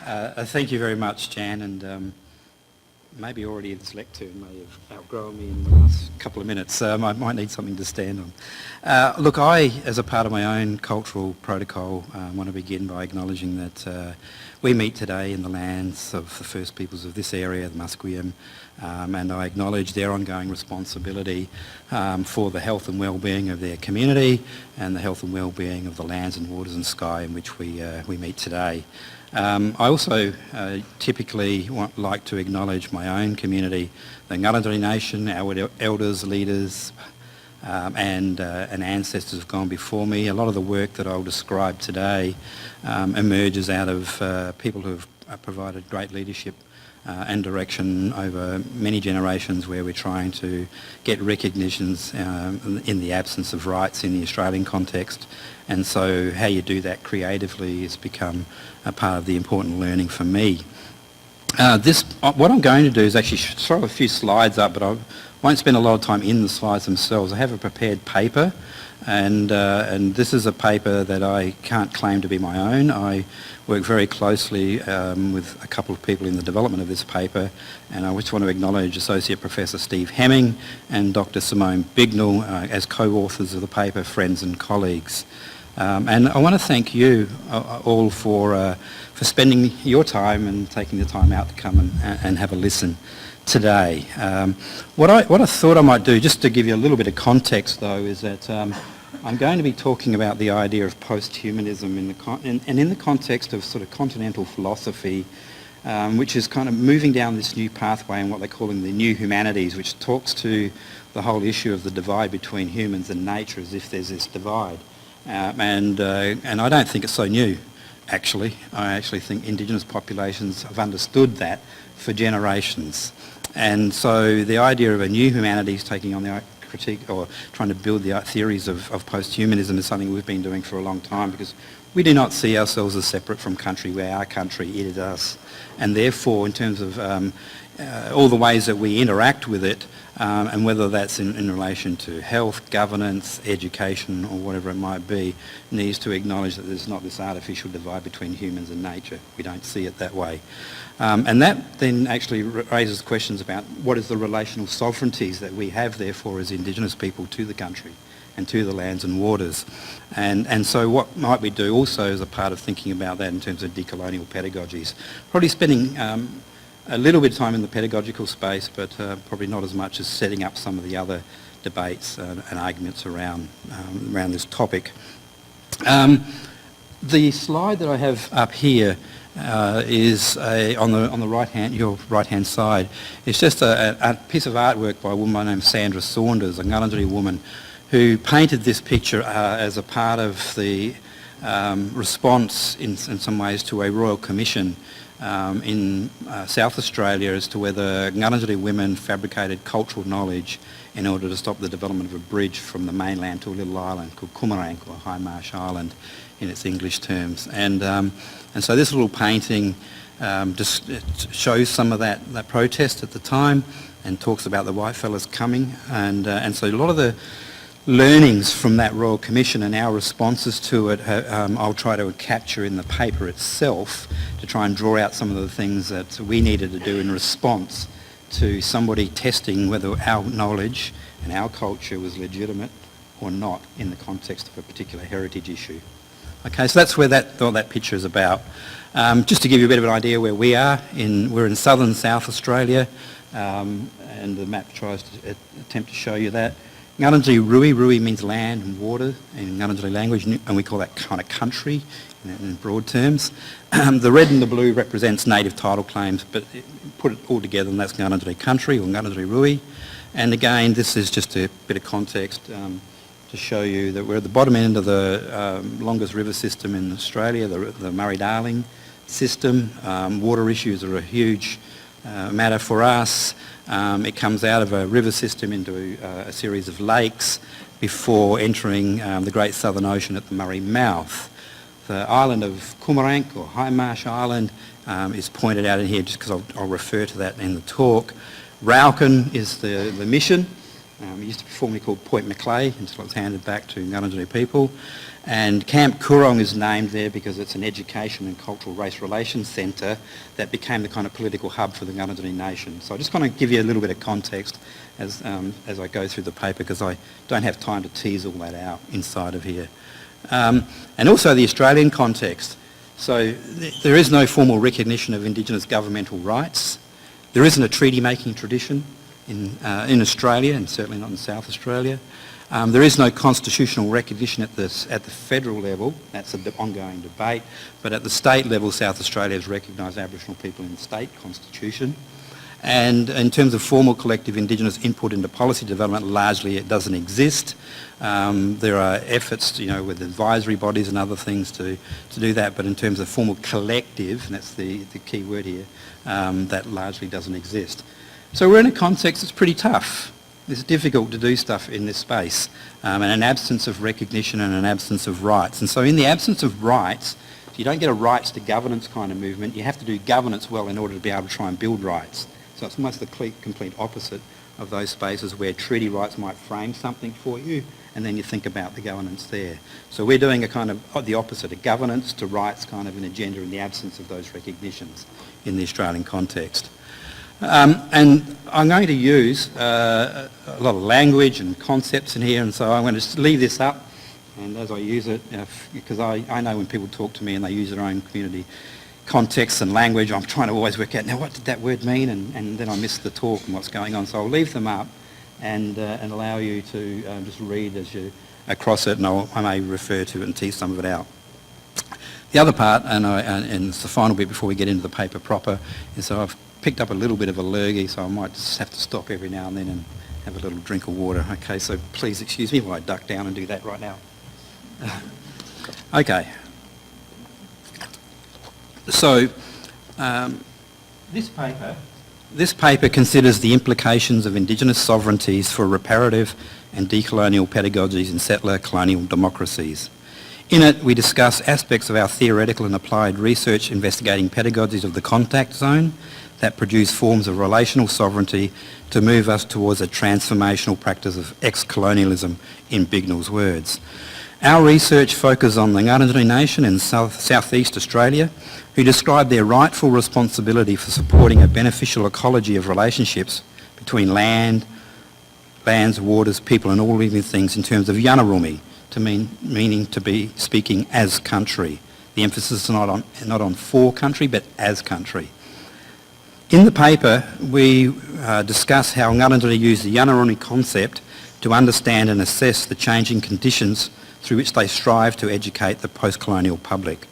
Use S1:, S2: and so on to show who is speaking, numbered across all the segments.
S1: Thank you very much, Jan, and maybe already this lectern may have outgrown me in the last couple of minutes. I might need something to stand on. Look, I, as a part of my own cultural protocol, want to begin by acknowledging that we meet today in the lands of the First Peoples of this area, the Musqueam, and I acknowledge their ongoing responsibility for the health and well-being of their community and the health and well-being of the lands and waters and sky in which we meet today. I also typically like to acknowledge my own community, the Ngurrindjeri Nation, our elders, leaders and ancestors have gone before me. A lot of the work that I'll describe today emerges out of people who have provided great leadership and direction over many generations, where we're trying to get recognitions in the absence of rights in the Australian context. And so how you do that creatively has become a part of the important learning for me. What I'm going to do is actually throw a few slides up, but I won't spend a lot of time in the slides themselves. I have a prepared paper, and this is a paper that I can't claim to be my own. I work very closely with a couple of people in the development of this paper, and I just want to acknowledge Associate Professor Steve Hemming and Dr. Simone Bignell as co-authors of the paper, friends and colleagues. And I want to thank you all for spending your time and taking the time out to come and have a listen today. What I thought I might do, just to give you a little bit of context though, is that I'm going to be talking about the idea of post-humanism in the context of sort of continental philosophy, which is kind of moving down this new pathway in what they're calling the new humanities, which talks to the whole issue of the divide between humans and nature, as if there's this divide. And I don't think it's so new, actually. I actually think Indigenous populations have understood that for generations. And so the idea of a new humanities taking on the critique or trying to build the theories of post-humanism is something we've been doing for a long time, because we do not see ourselves as separate from country. We're our country, it is us. And therefore, in terms of all the ways that we interact with it, and whether that's in relation to health, governance, education or whatever it might be, needs to acknowledge that there's not this artificial divide between humans and nature. We don't see it that way. And that then actually raises questions about what is the relational sovereignties that we have therefore as Indigenous people to the country and to the lands and waters. And so what might we do also as a part of thinking about that in terms of decolonial pedagogies? Probably spending a little bit of time in the pedagogical space, but probably not as much as setting up some of the other debates and arguments around this topic. The slide that I have up here is on the your right hand side. It's just a piece of artwork by a woman named Sandra Saunders, a Ngurrindjeri woman, who painted this picture as a part of the response in some ways to a royal commission in South Australia as to whether Ngurrindjeri women fabricated cultural knowledge in order to stop the development of a bridge from the mainland to a little island called Kumarank, or High Marsh Island in its English terms. And so this little painting just shows some of that protest at the time and talks about the whitefellas coming. And so a lot of the learnings from that Royal Commission and our responses to it, I'll try to capture in the paper itself to try and draw out some of the things that we needed to do in response to somebody testing whether our knowledge and our culture was legitimate or not in the context of a particular heritage issue. Okay, so that's where that picture is about. Just to give you a bit of an idea where we are, we're in southern South Australia, and the map tries to attempt to show you that. Ngurrindjeri Rui. Rui means land and water in Ngurrindjeri language, and we call that kind of country in broad terms. The red and the blue represents native title claims, but put it all together and that's Ngurrindjeri country, or Ngurrindjeri Rui. And again, this is just a bit of context to show you that we're at the bottom end of the longest river system in Australia, the Murray-Darling system. Water issues are a huge matter for us. It comes out of a river system into a series of lakes before entering the Great Southern Ocean at the Murray mouth. The island of Kumarank, or High Marsh Island, is pointed out in here just because I'll refer to that in the talk. Rauken is the mission, It used to be formerly called Point Macleay until it was handed back to Ngarrindjeri people. And Camp Coorong is named there because it's an education and cultural race relations centre that became the kind of political hub for the Ngarrindjeri nation. So I just want to give you a little bit of context as I go through the paper, because I don't have time to tease all that out inside of here. And also the Australian context. So there is no formal recognition of Indigenous governmental rights. There isn't a treaty-making tradition in Australia, and certainly not in South Australia. There is no constitutional recognition at the federal level. That's an ongoing debate. But at the state level, South Australia has recognised Aboriginal people in the state constitution. And in terms of formal collective Indigenous input into policy development, largely it doesn't exist. There are efforts, with advisory bodies and other things to do that, but in terms of formal collective, and that's the key word here, that largely doesn't exist. So we're in a context that's pretty tough. It's difficult to do stuff in this space, and an absence of recognition and an absence of rights. And so in the absence of rights, you don't get a rights to governance kind of movement. You have to do governance well in order to be able to try and build rights. So it's almost the complete opposite of those spaces where treaty rights might frame something for you, and then you think about the governance there. So we're doing a kind of the opposite, a governance to rights kind of an agenda in the absence of those recognitions in the Australian context. And I'm going to use a lot of language and concepts in here, and so I'm going to just leave this up, and as I use it, because I know when people talk to me and they use their own community context and language, I'm trying to always work out, now what did that word mean, and then I miss the talk and what's going on. So I'll leave them up and allow you to just read as you across it, and I may refer to it and tease some of it out. The other part, and it's the final bit before we get into the paper proper, is so I've picked up a little bit of a lurgy, so I might just have to stop every now and then and have a little drink of water. Okay, so please excuse me while I duck down and do that right now. Okay. So this paper considers the implications of Indigenous sovereignties for reparative and decolonial pedagogies in settler colonial democracies. In it, we discuss aspects of our theoretical and applied research investigating pedagogies of the contact zone that produce forms of relational sovereignty to move us towards a transformational practice of ex-colonialism, in Bignell's words. Our research focuses on the Ngarrindjeri Nation in southeast Australia, who describe their rightful responsibility for supporting a beneficial ecology of relationships between lands, waters, people and all living things in terms of Yanarumi, meaning to be speaking as country. The emphasis is not on for country, but as country. In the paper, we discuss how Ngarrindjeri use the Yanarumi concept to understand and assess the changing conditions through which they strive to educate the post-colonial public.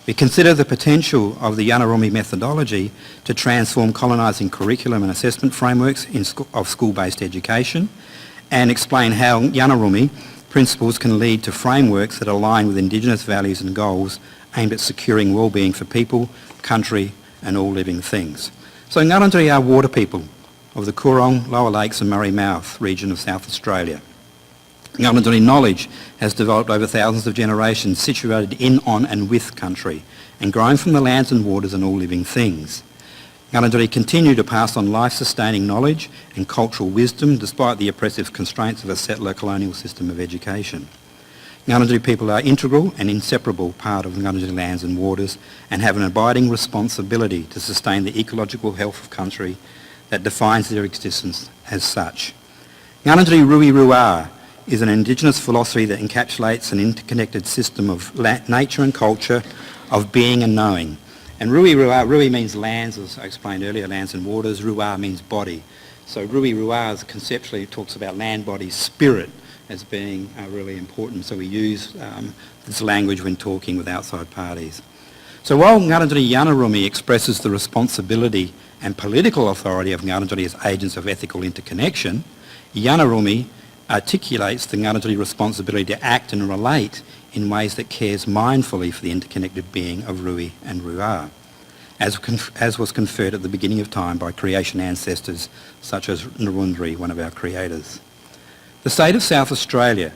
S1: We consider the potential of the Yanarumi methodology to transform colonising curriculum and assessment frameworks of school-based education, and explain how Yanarumi principles can lead to frameworks that align with Indigenous values and goals aimed at securing well-being for people, country and all living things. So Ngarrindjeri are water people of the Coorong, Lower Lakes and Murray Mouth region of South Australia. Ngarrindjeri knowledge has developed over thousands of generations, situated in, on and with country, and grown from the lands and waters and all living things. Ngarrindjeri continue to pass on life-sustaining knowledge and cultural wisdom despite the oppressive constraints of a settler colonial system of education. Ngarrindjeri people are integral and inseparable part of Ngarrindjeri lands and waters, and have an abiding responsibility to sustain the ecological health of country that defines their existence as such. Ngarrindjeri Rui Ruar is an Indigenous philosophy that encapsulates an interconnected system of nature and culture, of being and knowing. And Rui Ruar, Rui means lands, as I explained earlier, lands and waters. Ruar means body. So Rui Ruar conceptually talks about land, body, spirit as being really important. So we use this language when talking with outside parties. So while Ngarrindjeri Yanarumi expresses the responsibility and political authority of Ngarrindjeri as agents of ethical interconnection, Yanarumi articulates the Ngarrindjeri responsibility to act and relate in ways that cares mindfully for the interconnected being of Rui and Ruar, as was conferred at the beginning of time by creation ancestors such as Ngurunderi, one of our creators. The state of South Australia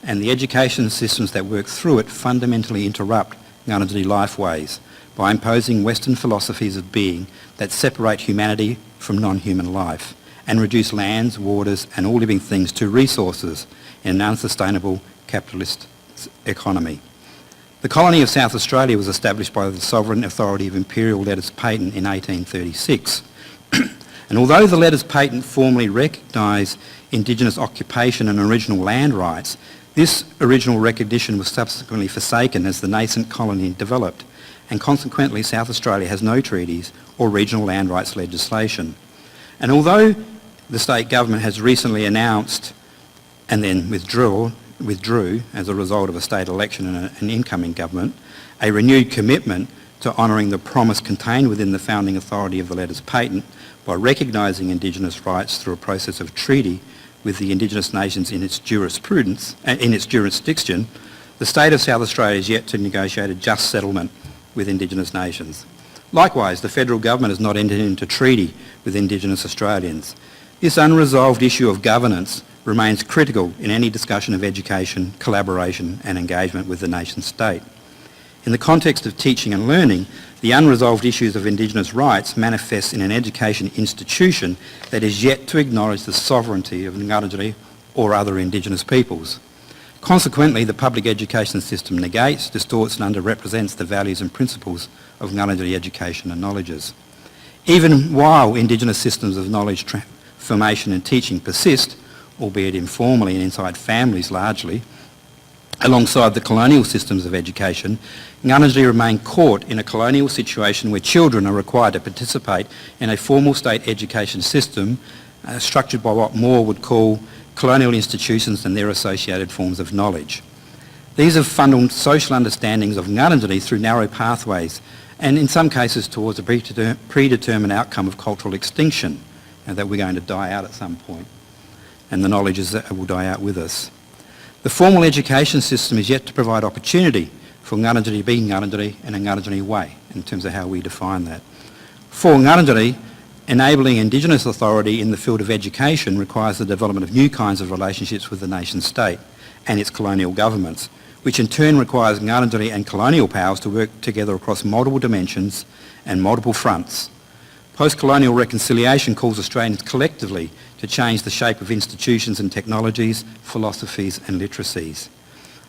S1: and the education systems that work through it fundamentally interrupt Ngarrindjeri lifeways by imposing Western philosophies of being that separate humanity from non-human life, and reduce lands, waters and all living things to resources in an unsustainable capitalist economy. The colony of South Australia was established by the Sovereign Authority of Imperial Letters Patent in 1836. And although the letters patent formally recognise Indigenous occupation and original land rights, this original recognition was subsequently forsaken as the nascent colony developed, and consequently South Australia has no treaties or regional land rights legislation. And although the state government has recently announced and then withdrew as a result of a state election and an incoming government, a renewed commitment to honouring the promise contained within the founding authority of the letters patent by recognising Indigenous rights through a process of treaty with the Indigenous nations in its jurisdiction, the state of South Australia is yet to negotiate a just settlement with Indigenous nations. Likewise, the federal government has not entered into treaty with Indigenous Australians. This unresolved issue of governance remains critical in any discussion of education, collaboration and engagement with the nation state. In the context of teaching and learning, the unresolved issues of Indigenous rights manifest in an education institution that is yet to acknowledge the sovereignty of Ngarrindjeri or other Indigenous peoples. Consequently, the public education system negates, distorts and underrepresents the values and principles of Ngarrindjeri education and knowledges. Even while Indigenous systems of knowledge formation and teaching persist, albeit informally and inside families largely, alongside the colonial systems of education, Ngarrindjeri remain caught in a colonial situation where children are required to participate in a formal state education system structured by what Moore would call colonial institutions and their associated forms of knowledge. These have funneled social understandings of Ngarrindjeri through narrow pathways and in some cases towards a predetermined outcome of cultural extinction, and that we're going to die out at some point, and the knowledge is that it will die out with us. The formal education system is yet to provide opportunity for Ngarrindjeri to be Ngarrindjeri in a Ngarrindjeri way, in terms of how we define that. For Ngarrindjeri, enabling Indigenous authority in the field of education requires the development of new kinds of relationships with the nation state and its colonial governments, which in turn requires Ngarrindjeri and colonial powers to work together across multiple dimensions and multiple fronts. Post-colonial reconciliation calls Australians collectively to change the shape of institutions and technologies, philosophies and literacies.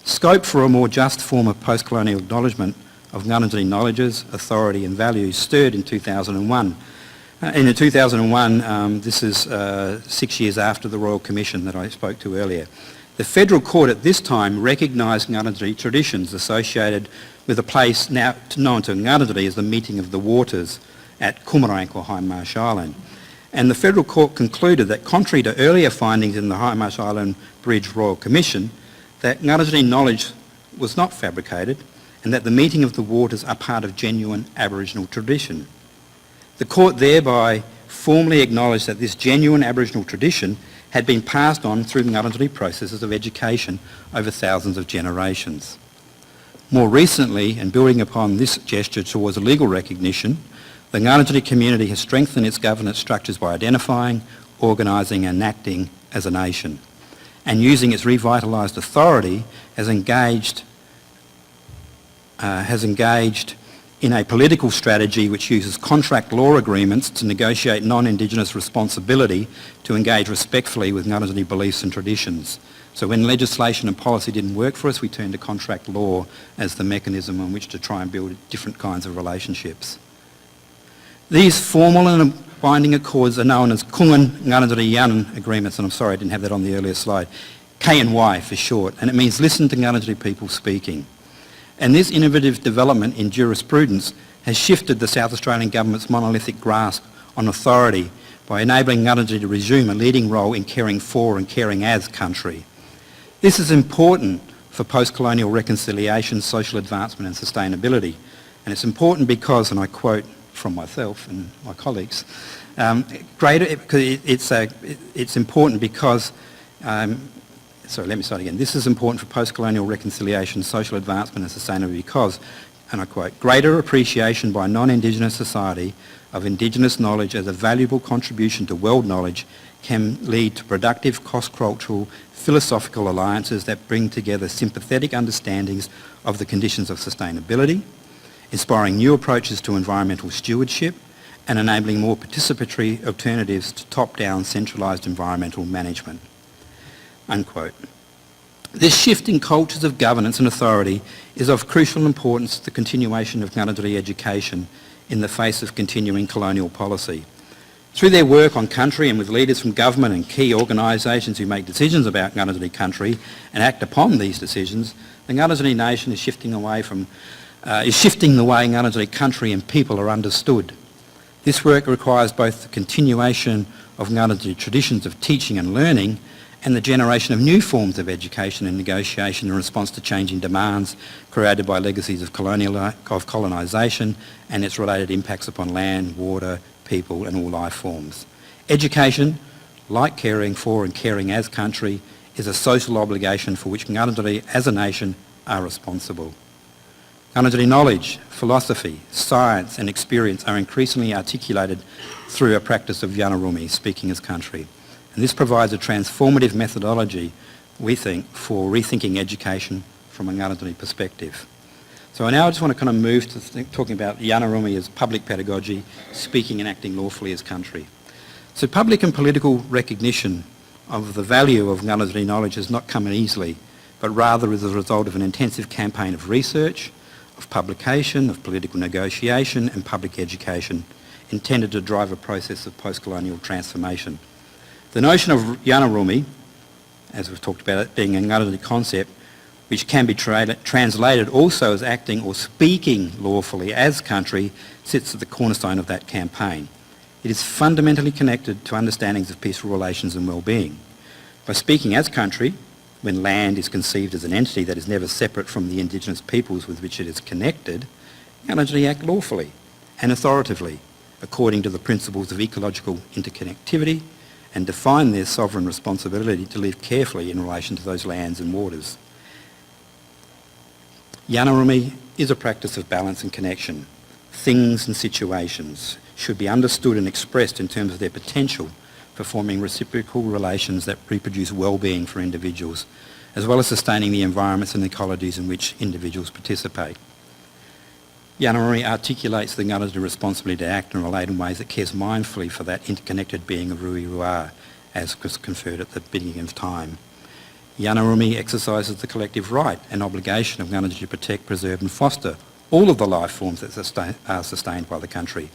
S1: Scope for a more just form of post-colonial acknowledgement of Ngarrindjeri knowledges, authority and values stirred in 2001. In 2001, this is 6 years after the Royal Commission that I spoke to earlier. The Federal Court at this time recognised Ngarrindjeri traditions associated with a place now known to Ngarrindjeri as the Meeting of the Waters at Kumarank or Hindmarsh Island. And the Federal Court concluded that contrary to earlier findings in the Hindmarsh Island Bridge Royal Commission, that Ngarrindjeri knowledge was not fabricated and that the Meeting of the Waters are part of genuine Aboriginal tradition. The Court thereby formally acknowledged that this genuine Aboriginal tradition had been passed on through Ngarrindjeri processes of education over thousands of generations. More recently, and building upon this gesture towards a legal recognition, the Ngarrindjeri community has strengthened its governance structures by identifying, organising and acting as a nation, and using its revitalised authority has engaged in a political strategy which uses contract law agreements to negotiate non-Indigenous responsibility to engage respectfully with Ngarrindjeri beliefs and traditions. So when legislation and policy didn't work for us, we turned to contract law as the mechanism on which to try and build different kinds of relationships. These formal and binding accords are known as Kungan Ngarrindjeri Yanan agreements, and I'm sorry I didn't have that on the earlier slide, KNY for short, and it means listen to Ngarrindjeri people speaking. And this innovative development in jurisprudence has shifted the South Australian Government's monolithic grasp on authority by enabling Ngarrindjeri to resume a leading role in caring for and caring as country. This is important for post-colonial reconciliation, social advancement and sustainability. And it's important because, and I quote from myself and my colleagues, it's important because This is important for post-colonial reconciliation, social advancement and sustainability because, and I quote, greater appreciation by non-Indigenous society of Indigenous knowledge as a valuable contribution to world knowledge can lead to productive cross-cultural philosophical alliances that bring together sympathetic understandings of the conditions of sustainability, inspiring new approaches to environmental stewardship and enabling more participatory alternatives to top-down centralised environmental management." Unquote. This shift in cultures of governance and authority is of crucial importance to the continuation of Ngarrindjeri education in the face of continuing colonial policy. Through their work on country and with leaders from government and key organisations who make decisions about Ngarrindjeri country and act upon these decisions, the Ngarrindjeri nation is shifting the way Ngarrindjeri country and people are understood. This work requires both the continuation of Ngarrindjeri traditions of teaching and learning and the generation of new forms of education and negotiation in response to changing demands created by legacies of colonisation and its related impacts upon land, water, people and all life forms. Education, like caring for and caring as country, is a social obligation for which Ngarrindjeri as a nation are responsible. Ngarrindjeri knowledge, philosophy, science and experience are increasingly articulated through a practice of Yanarumi, speaking as country. And this provides a transformative methodology, we think, for rethinking education from a Ngarrindjeri perspective. So now I just want to kind of move to talking about Yanarumi as public pedagogy, speaking and acting lawfully as country. So public and political recognition of the value of Ngarrindjeri knowledge has not come easily, but rather as a result of an intensive campaign of research, of publication, of political negotiation and public education intended to drive a process of post-colonial transformation. The notion of Yanarumi, as we've talked about it being a Ngarrindjeri concept, which can be translated also as acting or speaking lawfully as country, sits at the cornerstone of that campaign. It is fundamentally connected to understandings of peaceful relations and well-being. By speaking as country, when land is conceived as an entity that is never separate from the indigenous peoples with which it is connected, Ngarrindjeri act lawfully and authoritatively according to the principles of ecological interconnectivity and define their sovereign responsibility to live carefully in relation to those lands and waters. Yanarumi is a practice of balance and connection. Things and situations should be understood and expressed in terms of their potential for forming reciprocal relations that reproduce well-being for individuals, as well as sustaining the environments and ecologies in which individuals participate. Yanarumi articulates the Ngarrindjeri responsibility to act and relate in ways that cares mindfully for that interconnected being of Rui Rua, as was conferred at the beginning of time. Yanarumi exercises the collective right and obligation of Ngarrindjeri to protect, preserve and foster all of the life forms that are sustained by the country,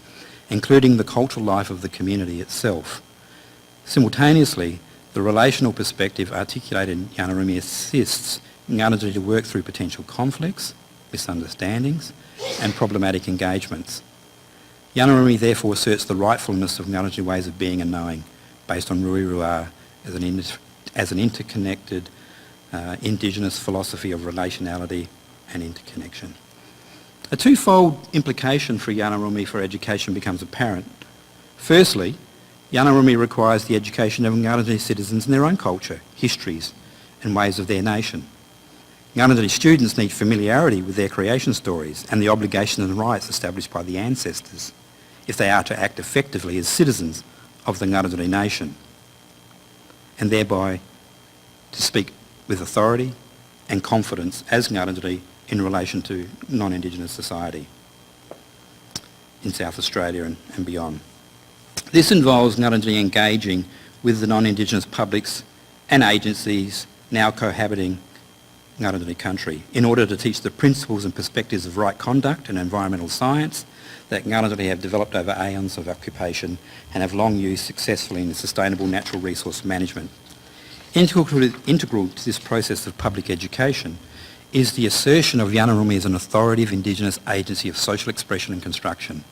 S1: including the cultural life of the community itself. Simultaneously, the relational perspective articulated in Yanarumi assists Ngarrindjeri to work through potential conflicts, misunderstandings and problematic engagements. Yanarumi therefore asserts the rightfulness of Ngarrindjeri ways of being and knowing based on Rui Rua as an interconnected indigenous philosophy of relationality and interconnection. A twofold implication for Yanarumi for education becomes apparent. Firstly, Yanarumi requires the education of Ngarrindjeri citizens in their own culture, histories and ways of their nation. Ngarrindjeri students need familiarity with their creation stories and the obligations and rights established by the ancestors if they are to act effectively as citizens of the Ngarrindjeri nation, and thereby to speak with authority and confidence as Ngarrindjeri in relation to non-Indigenous society in South Australia and beyond. This involves Ngarrindjeri engaging with the non-Indigenous publics and agencies now cohabiting Ngarrindjeri country in order to teach the principles and perspectives of right conduct and environmental science that Ngarrindjeri have developed over aeons of occupation and have long used successfully in sustainable natural resource management. Integral to this process of public education is the assertion of Yanarumi as an authoritative Indigenous agency of social expression and construction,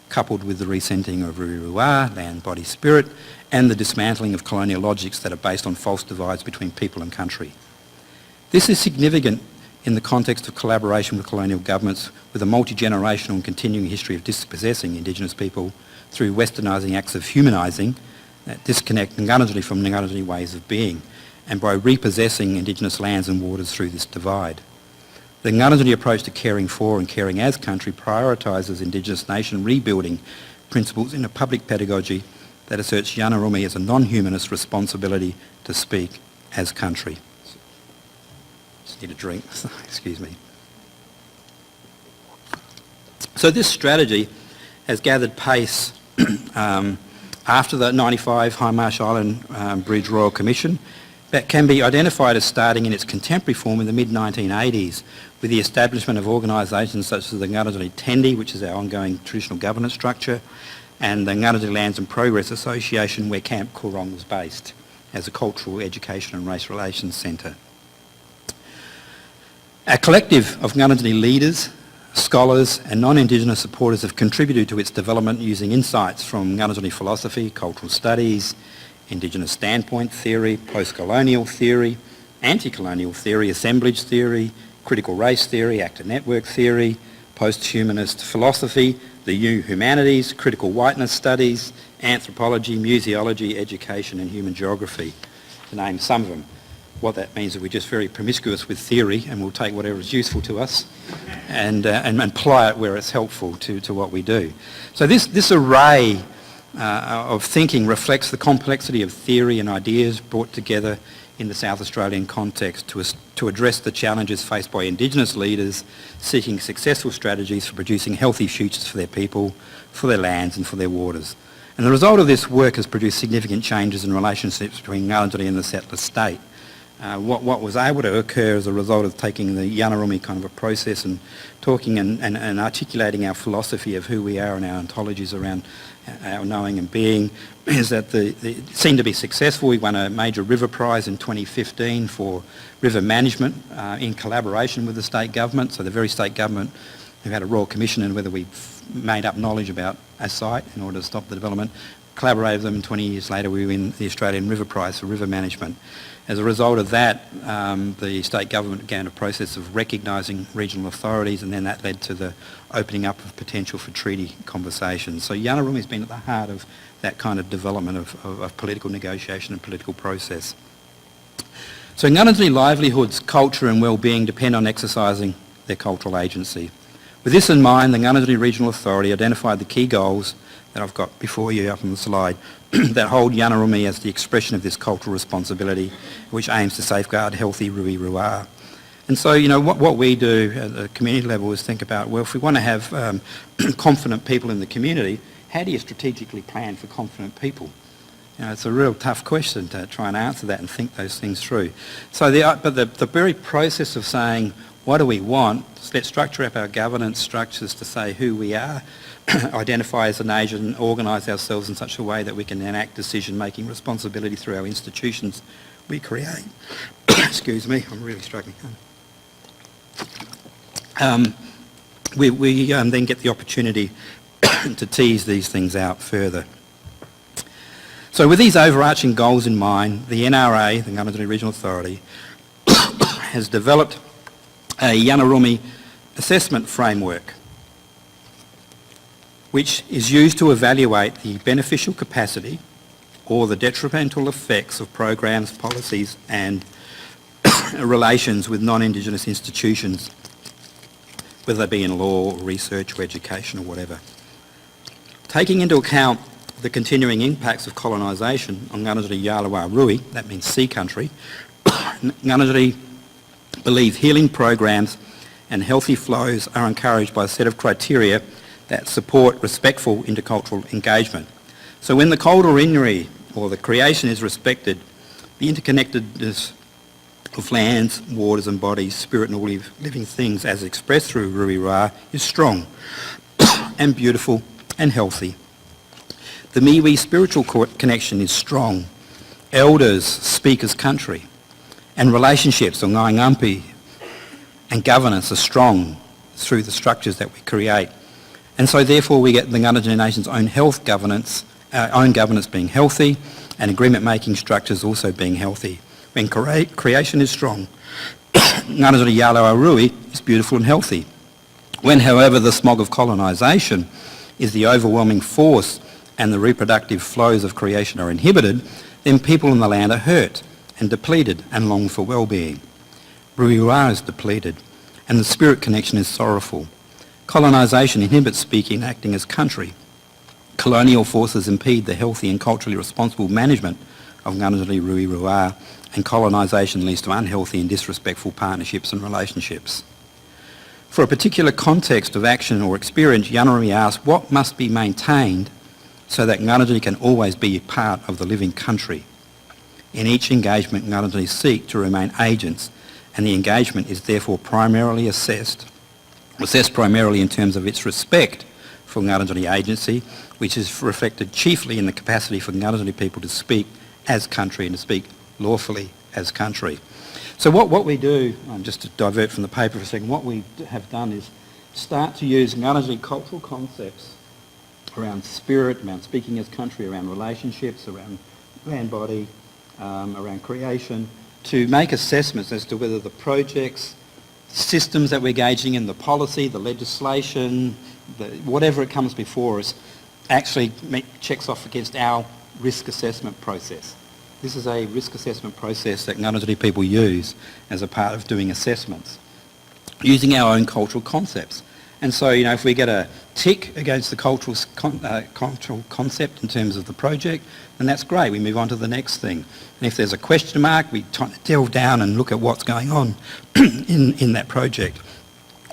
S1: coupled with the recentering of Rui Rua, land, body, spirit, and the dismantling of colonial logics that are based on false divides between people and country. This is significant in the context of collaboration with colonial governments with a multi-generational and continuing history of dispossessing Indigenous people through westernising acts of humanising that disconnect Ngarrindjeri from Ngarrindjeri ways of being, and by repossessing Indigenous lands and waters through this divide. The Ngarrindjeri approach to caring for and caring as country prioritises Indigenous nation rebuilding principles in a public pedagogy that asserts Yanarumi as a non-humanist responsibility to speak as country. Just need a drink, excuse me. So this strategy has gathered pace after the 95 Hindmarsh Island Bridge Royal Commission, that can be identified as starting in its contemporary form in the mid-1980s with the establishment of organisations such as the Ngarrindjeri Tendi, which is our ongoing traditional governance structure, and the Ngarrindjeri Lands and Progress Association, where Camp Coorong was based as a cultural, education and race relations centre. A collective of Ngarrindjeri leaders, scholars and non-Indigenous supporters have contributed to its development using insights from Ngarrindjeri philosophy, cultural studies, Indigenous standpoint theory, post-colonial theory, anti-colonial theory, assemblage theory, critical race theory, actor network theory, post-humanist philosophy, the new humanities, critical whiteness studies, anthropology, museology, education and human geography, to name some of them. What that means is we're just very promiscuous with theory and we'll take whatever is useful to us and apply it where it's helpful to what we do. So this array of thinking reflects the complexity of theory and ideas brought together in the South Australian context to address the challenges faced by Indigenous leaders seeking successful strategies for producing healthy futures for their people, for their lands and for their waters. And the result of this work has produced significant changes in relationships between Ngarrindjeri and the settler state. What was able to occur as a result of taking the Yanarumi kind of a process and talking and articulating our philosophy of who we are and our ontologies around our knowing and being is that it seemed to be successful. We won a major river prize in 2015 for river management in collaboration with the state government. So the very state government who had a royal commission and whether we made up knowledge about a site in order to stop the development, collaborated with them, and 20 years later we win the Australian River Prize for river management. As a result of that, the state government began a process of recognising regional authorities, and then that led to the opening up of potential for treaty conversations. So Yanarumi has been at the heart of that kind of development of political negotiation and political process. So Ngarrindjeri livelihoods, culture and well-being depend on exercising their cultural agency. With this in mind, the Ngarrindjeri Regional Authority identified the key goals that I've got before you up on the slide that hold Yanarumi as the expression of this cultural responsibility, which aims to safeguard healthy Rui Ruā. And so, you know, what we do at the community level is think about, well, if we want to have confident people in the community, how do you strategically plan for confident people? You know, it's a real tough question to try and answer that and think those things through. So the very process of saying, what do we want? Let's structure up our governance structures to say who we are, identify as a nation, organise ourselves in such a way that we can enact decision-making responsibility through our institutions we create. Excuse me, I'm really struggling. We then get the opportunity to tease these things out further. So with these overarching goals in mind, the NRA, the Ngarrindjeri Regional Authority, has developed a Yanarumi assessment framework which is used to evaluate the beneficial capacity or the detrimental effects of programs, policies and relations with non-Indigenous institutions, whether they be in law, or research or education or whatever. Taking into account the continuing impacts of colonisation on Ngarrindjeri Yalawa Rui, that means sea country, Ngarrindjeri believe healing programs and healthy flows are encouraged by a set of criteria that support respectful intercultural engagement. So when the Rigney, or the creation, is respected, the interconnectedness of lands, waters and bodies, spirit and all living things as expressed through Rui Ruā is strong and beautiful and healthy. The Miwi spiritual connection is strong. Elders speak as country, and relationships, or ngai and governance are strong through the structures that we create. And so therefore we get the Ngarrindjeri Nation's own governance being healthy and agreement-making structures also being healthy. When creation is strong, Ngarrindjeri Yalawa Rui is beautiful and healthy. When, however, the smog of colonisation is the overwhelming force and the reproductive flows of creation are inhibited, then people in the land are hurt and depleted and long for well-being. Rui Ruā is depleted and the spirit connection is sorrowful. Colonisation inhibits speaking and acting as country. Colonial forces impede the healthy and culturally responsible management of Ngarrindjeri Rui Ruā, and colonisation leads to unhealthy and disrespectful partnerships and relationships. For a particular context of action or experience, Yanarumi asks what must be maintained so that Ngarrindjeri can always be part of the living country. In each engagement, Ngarrindjeri seek to remain agents, and the engagement is therefore primarily assessed primarily in terms of its respect for Ngarrindjeri agency, which is reflected chiefly in the capacity for Ngarrindjeri people to speak as country and to speak lawfully as country. So what we do, just to divert from the paper for a second, what we have done is start to use Ngarrindjeri cultural concepts around spirit, around speaking as country, around relationships, around land body, around creation, to make assessments as to whether the projects, systems that we're engaging in, the policy, the legislation, whatever it comes before us, actually checks off against our risk assessment process. This is a risk assessment process that Ngarrindjeri people use as a part of doing assessments, using our own cultural concepts. And so, if we get a tick against the cultural concept in terms of the project, then that's great. We move on to the next thing. And if there's a question mark, we try to delve down and look at what's going on in that project.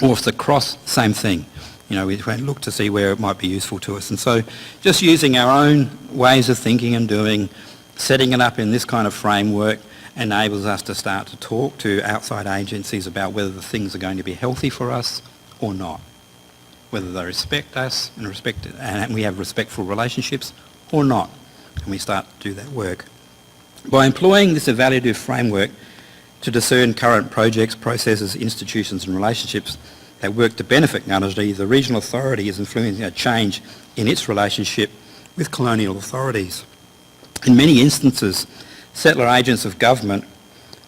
S1: Or if it's a cross, same thing. We look to see where it might be useful to us. And so just using our own ways of thinking and doing, setting it up in this kind of framework enables us to start to talk to outside agencies about whether the things are going to be healthy for us or not, whether they respect us and we have respectful relationships or not, and we start to do that work. By employing this evaluative framework to discern current projects, processes, institutions and relationships that work to benefit Ngarrindjeri, the regional authority is influencing a change in its relationship with colonial authorities. In many instances, settler agents of government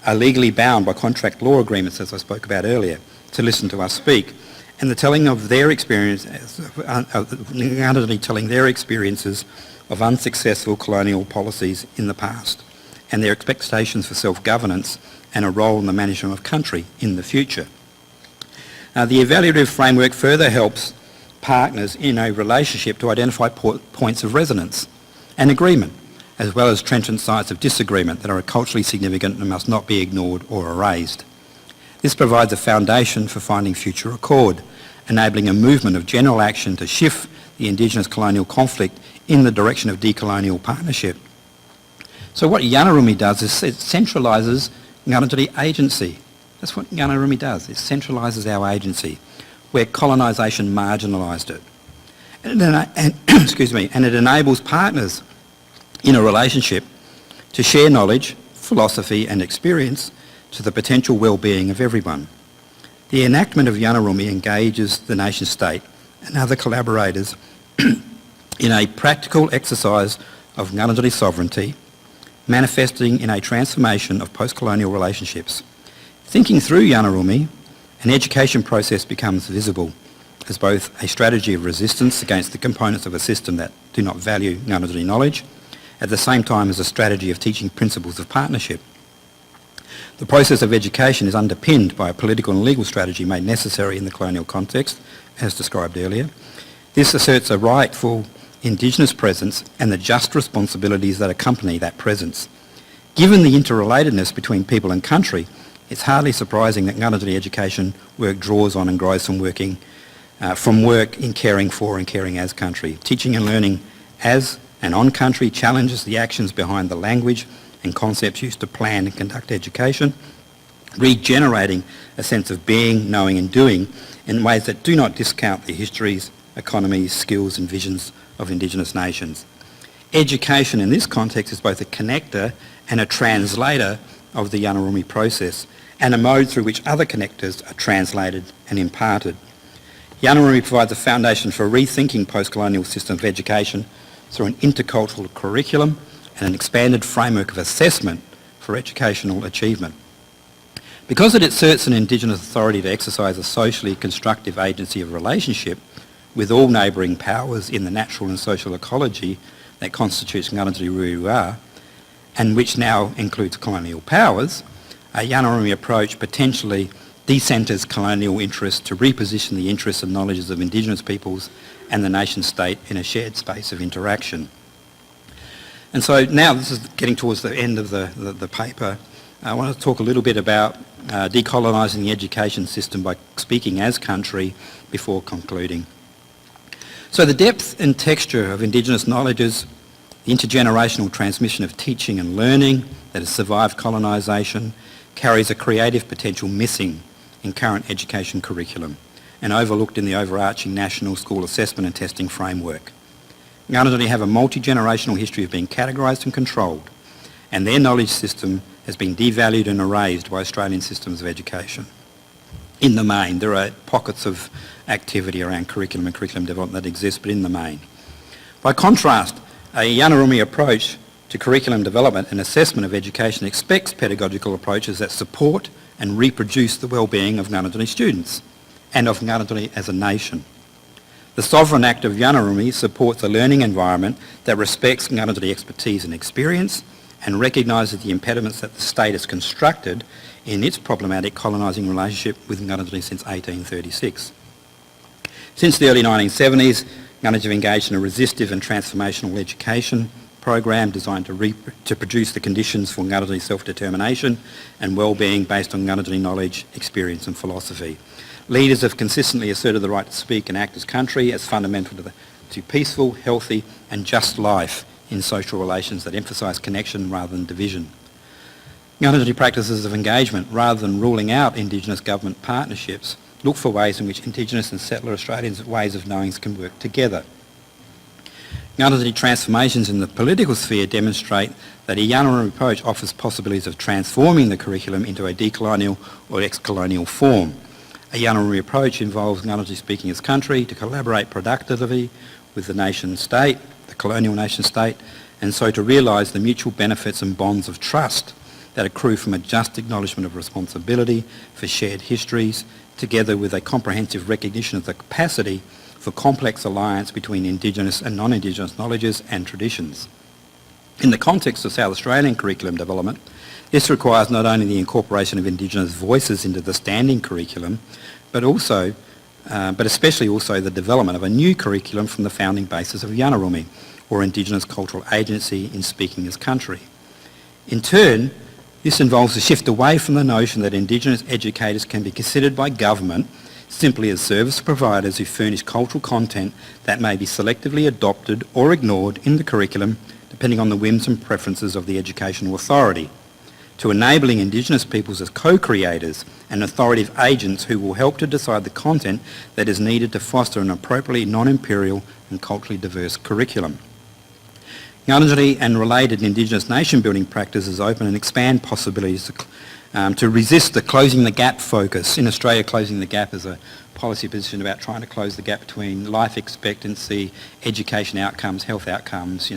S1: are legally bound by contract law agreements, as I spoke about earlier, to listen to us speak, and the telling of their experiences, Ngarrindjeri telling their experiences of unsuccessful colonial policies in the past, and their expectations for self-governance and a role in the management of country in the future. The evaluative framework further helps partners in a relationship to identify points of resonance and agreement, as well as trenchant sites of disagreement that are culturally significant and must not be ignored or erased. This provides a foundation for finding future accord, enabling a movement of general action to shift the Indigenous colonial conflict in the direction of decolonial partnership. So what Yanarumi does is it centralises Ngarrindjeri agency. That's what Yanarumi does. It centralises our agency, where colonisation marginalised it. And it enables partners in a relationship to share knowledge, philosophy and experience to the potential well-being of everyone. The enactment of Yanarumi engages the nation state and other collaborators in a practical exercise of Ngarrindjeri sovereignty, manifesting in a transformation of post-colonial relationships. Thinking through Yanarumi, an education process becomes visible as both a strategy of resistance against the components of a system that do not value Ngarrindjeri knowledge, at the same time as a strategy of teaching principles of partnership. The process of education is underpinned by a political and legal strategy made necessary in the colonial context, as described earlier. This asserts a rightful Indigenous presence and the just responsibilities that accompany that presence. Given the interrelatedness between people and country, it's hardly surprising that Ngarrindjeri education work draws on and grows from work in caring for and caring as country. Teaching and learning as and on country challenges the actions behind the language and concepts used to plan and conduct education, regenerating a sense of being, knowing and doing in ways that do not discount the histories, economies, skills and visions of Indigenous nations. Education in this context is both a connector and a translator of the Yanarumi process, and a mode through which other connectors are translated and imparted. Yanarumi provides a foundation for rethinking post-colonial systems of education through an intercultural curriculum and an expanded framework of assessment for educational achievement. Because it asserts an Indigenous authority to exercise a socially constructive agency of relationship with all neighbouring powers in the natural and social ecology that constitutes Ngarrindjeri Wiriwara, and which now includes colonial powers, a Yanarumi approach potentially decenters colonial interests to reposition the interests and knowledges of Indigenous peoples and the nation state in a shared space of interaction. And so now this is getting towards the end of the paper. I want to talk a little bit about decolonising the education system by speaking as country before concluding. So the depth and texture of Indigenous knowledges, the intergenerational transmission of teaching and learning that has survived colonisation, carries a creative potential missing in current education curriculum and overlooked in the overarching national school assessment and testing framework. Ngarrindjeri have a multi-generational history of being categorised and controlled, and their knowledge system has been devalued and erased by Australian systems of education. In the main, there are pockets of activity around curriculum and curriculum development that exist, but in the main. By contrast, a Yanarumi approach to curriculum development and assessment of education expects pedagogical approaches that support and reproduce the well-being of Ngarrindjeri students and of Ngarrindjeri as a nation. The Sovereign Act of Yanarumi supports a learning environment that respects Ngarrindjeri expertise and experience and recognises the impediments that the state has constructed in its problematic colonising relationship with Ngarrindjeri since 1836. Since the early 1970s, Ngarrindjeri have engaged in a resistive and transformational education program designed to produce the conditions for Ngarrindjeri self-determination and well-being based on Ngarrindjeri knowledge, experience and philosophy. Leaders have consistently asserted the right to speak and act as country as fundamental to peaceful, healthy and just life in social relations that emphasise connection rather than division. Ngarrindjeri practices of engagement, rather than ruling out Indigenous government partnerships, look for ways in which Indigenous and settler Australians' ways of knowing can work together. Ngarrindjeri transformations in the political sphere demonstrate that a Yanarumi approach offers possibilities of transforming the curriculum into a decolonial or ex-colonial form. A Yanarumi approach involves Ngarrindjeri speaking as country to collaborate productively with the nation state, the colonial nation state, and so to realise the mutual benefits and bonds of trust that accrue from a just acknowledgement of responsibility for shared histories, together with a comprehensive recognition of the capacity for complex alliance between Indigenous and non-Indigenous knowledges and traditions. In the context of South Australian curriculum development, this requires not only the incorporation of Indigenous voices into the standing curriculum, but especially also the development of a new curriculum from the founding basis of Yanarumi, or Indigenous cultural agency in speaking as country. In turn, this involves a shift away from the notion that Indigenous educators can be considered by government simply as service providers who furnish cultural content that may be selectively adopted or ignored in the curriculum depending on the whims and preferences of the educational authority, to enabling Indigenous peoples as co-creators and authoritative agents who will help to decide the content that is needed to foster an appropriately non-imperial and culturally diverse curriculum. Ngarrindjeri and related Indigenous nation-building practices open and expand possibilities to resist the closing the gap focus. In Australia, closing the gap is a policy position about trying to close the gap between life expectancy, education outcomes, health outcomes,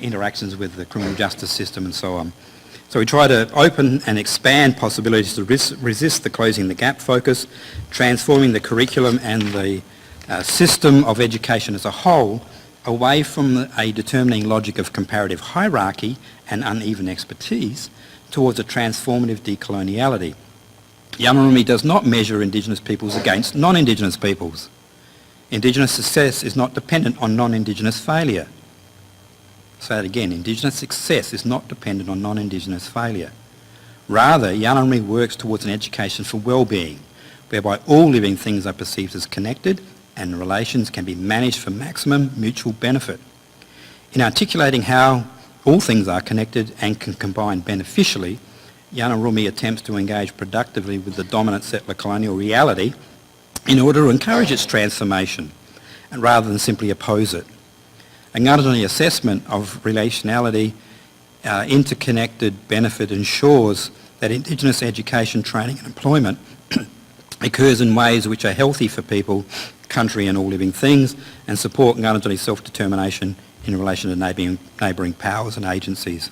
S1: interactions with the criminal justice system and so on. So we try to open and expand possibilities to resist the closing the gap focus, transforming the curriculum and the system of education as a whole away from a determining logic of comparative hierarchy and uneven expertise towards a transformative decoloniality. Yanarumi does not measure Indigenous peoples against non-Indigenous peoples. Indigenous success is not dependent on non-Indigenous failure. Say it again, Indigenous success is not dependent on non-Indigenous failure. Rather, Yanarumi works towards an education for well-being, whereby all living things are perceived as connected and relations can be managed for maximum mutual benefit. In articulating how all things are connected and can combine beneficially, Yanarumi attempts to engage productively with the dominant settler colonial reality in order to encourage its transformation, and rather than simply oppose it. A Ngarrindjeri assessment of relationality, interconnected benefit ensures that Indigenous education, training and employment occurs in ways which are healthy for people, country and all living things, and support Ngarrindjeri self-determination in relation to neighbouring powers and agencies.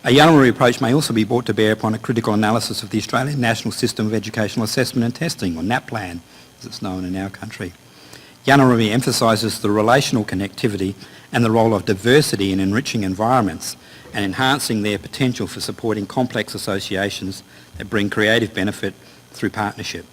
S1: A Yanarumi approach may also be brought to bear upon a critical analysis of the Australian National System of Educational Assessment and Testing, or NAPLAN, as it's known in our country. Yanarumi emphasises the relational connectivity and the role of diversity in enriching environments and enhancing their potential for supporting complex associations that bring creative benefit through partnership.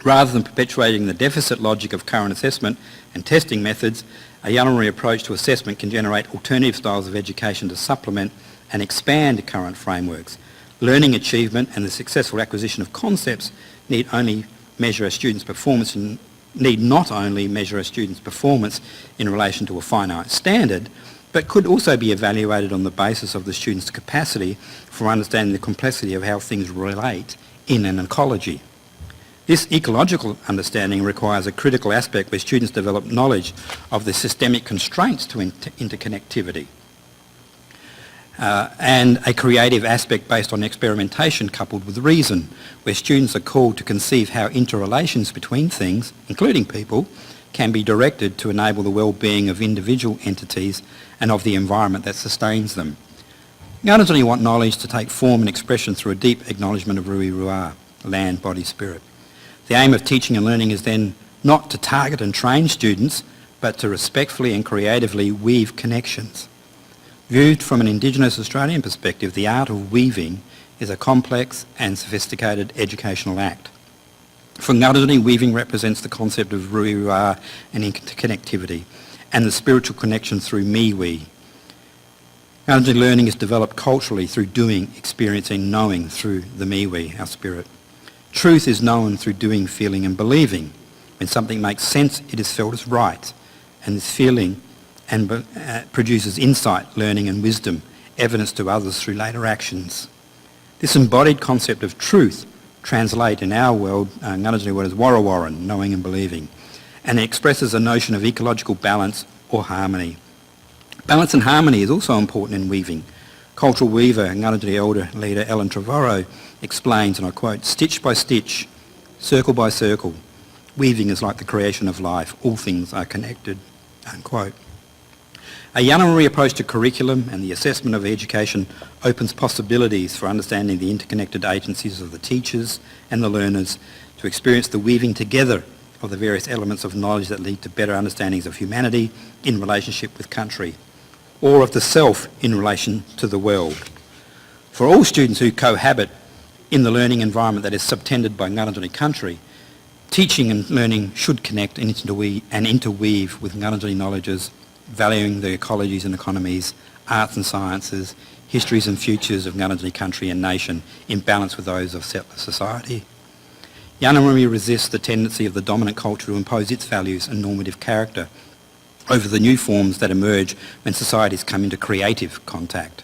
S1: Rather than perpetuating the deficit logic of current assessment and testing methods, a Yanarumi approach to assessment can generate alternative styles of education to supplement and expand current frameworks. Learning achievement and the successful acquisition of concepts need only measure a student's performance in need not only measure a student's performance in relation to a finite standard, but could also be evaluated on the basis of the student's capacity for understanding the complexity of how things relate in an ecology. This ecological understanding requires a critical aspect where students develop knowledge of the systemic constraints to interconnectivity, and a creative aspect based on experimentation coupled with reason, where students are called to conceive how interrelations between things, including people, can be directed to enable the well-being of individual entities and of the environment that sustains them. Ngarrindjeri want knowledge to take form and expression through a deep acknowledgement of Rui Rua, land, body, spirit. The aim of teaching and learning is then not to target and train students, but to respectfully and creatively weave connections. Viewed from an Indigenous Australian perspective, the art of weaving is a complex and sophisticated educational act. For Ngarrindjeri, weaving represents the concept of Rui Rua and interconnectivity, and the spiritual connection through miwi. Ngarrindjeri learning is developed culturally through doing, experiencing, knowing through the miwi, our spirit. Truth is known through doing, feeling and believing. When something makes sense, it is felt as right, and this feeling produces insight, learning and wisdom, evidence to others through later actions. This embodied concept of truth translate in our world, Ngarrindjeri word as warrawarran, knowing and believing, and it expresses a notion of ecological balance or harmony. Balance and harmony is also important in weaving. Cultural weaver, Ngarrindjeri elder leader Ellen Trevorrow explains, and I quote, "Stitch by stitch, circle by circle, weaving is like the creation of life. All things are connected," unquote. A Yanaruri approach to curriculum and the assessment of education opens possibilities for understanding the interconnected agencies of the teachers and the learners to experience the weaving together of the various elements of knowledge that lead to better understandings of humanity in relationship with country, or of the self in relation to the world. For all students who cohabit in the learning environment that is subtended by Ngarrindjeri country, teaching and learning should connect and interweave with Ngarrindjeri knowledges, valuing the ecologies and economies, arts and sciences, histories and futures of Ngarrindjeri country and nation in balance with those of settler society. Yanarumi resists the tendency of the dominant culture to impose its values and normative character over the new forms that emerge when societies come into creative contact.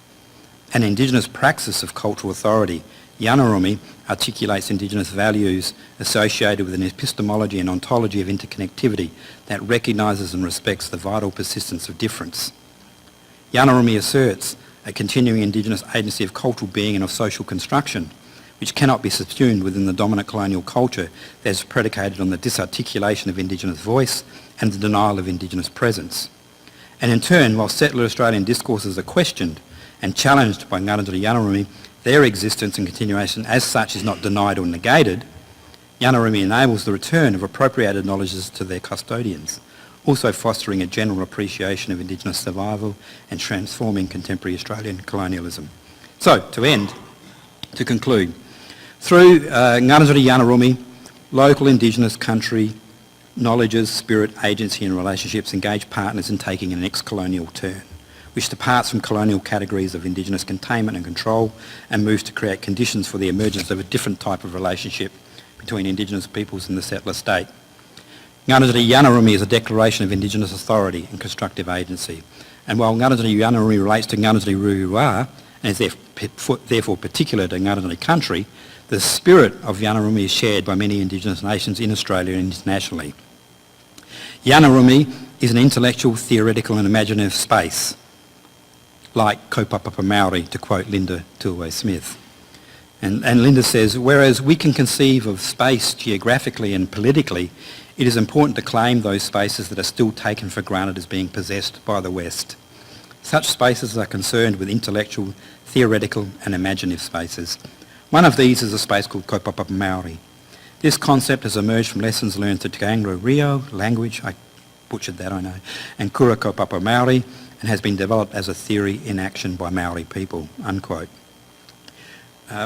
S1: An Indigenous praxis of cultural authority, Yanarumi articulates Indigenous values associated with an epistemology and ontology of interconnectivity that recognises and respects the vital persistence of difference. Yanarumi asserts a continuing Indigenous agency of cultural being and of social construction, which cannot be subsumed within the dominant colonial culture that is predicated on the disarticulation of Indigenous voice and the denial of Indigenous presence. And in turn, while settler Australian discourses are questioned and challenged by Ngarrindjeri Yanarumi, their existence and continuation as such is not denied or negated. Yanarumi enables the return of appropriated knowledges to their custodians, also fostering a general appreciation of Indigenous survival and transforming contemporary Australian colonialism. So, to conclude, through Ngarrindjeri Yanarumi, local Indigenous country, knowledges, spirit, agency and relationships engage partners in taking an ex-colonial turn, which departs from colonial categories of Indigenous containment and control and moves to create conditions for the emergence of a different type of relationship between Indigenous peoples and the settler state. Ngarrindjeri Yanarumi is a declaration of Indigenous authority and constructive agency. And while Ngarrindjeri Yanarumi relates to Ngarrindjeri Rurua and is therefore particular to Ngarrindjeri country, the spirit of Yanarumi is shared by many Indigenous nations in Australia and internationally. Yanarumi is an intellectual, theoretical and imaginative space, like kaupapa Māori, to quote Linda Tilway-Smith. And Linda says, whereas we can conceive of space geographically and politically, it is important to claim those spaces that are still taken for granted as being possessed by the West. Such spaces are concerned with intellectual, theoretical and imaginative spaces. One of these is a space called kaupapa Māori. This concept has emerged from lessons learned to Te Anglo Rio, language, I butchered that I know, and Kura kaupapa Māori, and has been developed as a theory in action by Maori people, unquote.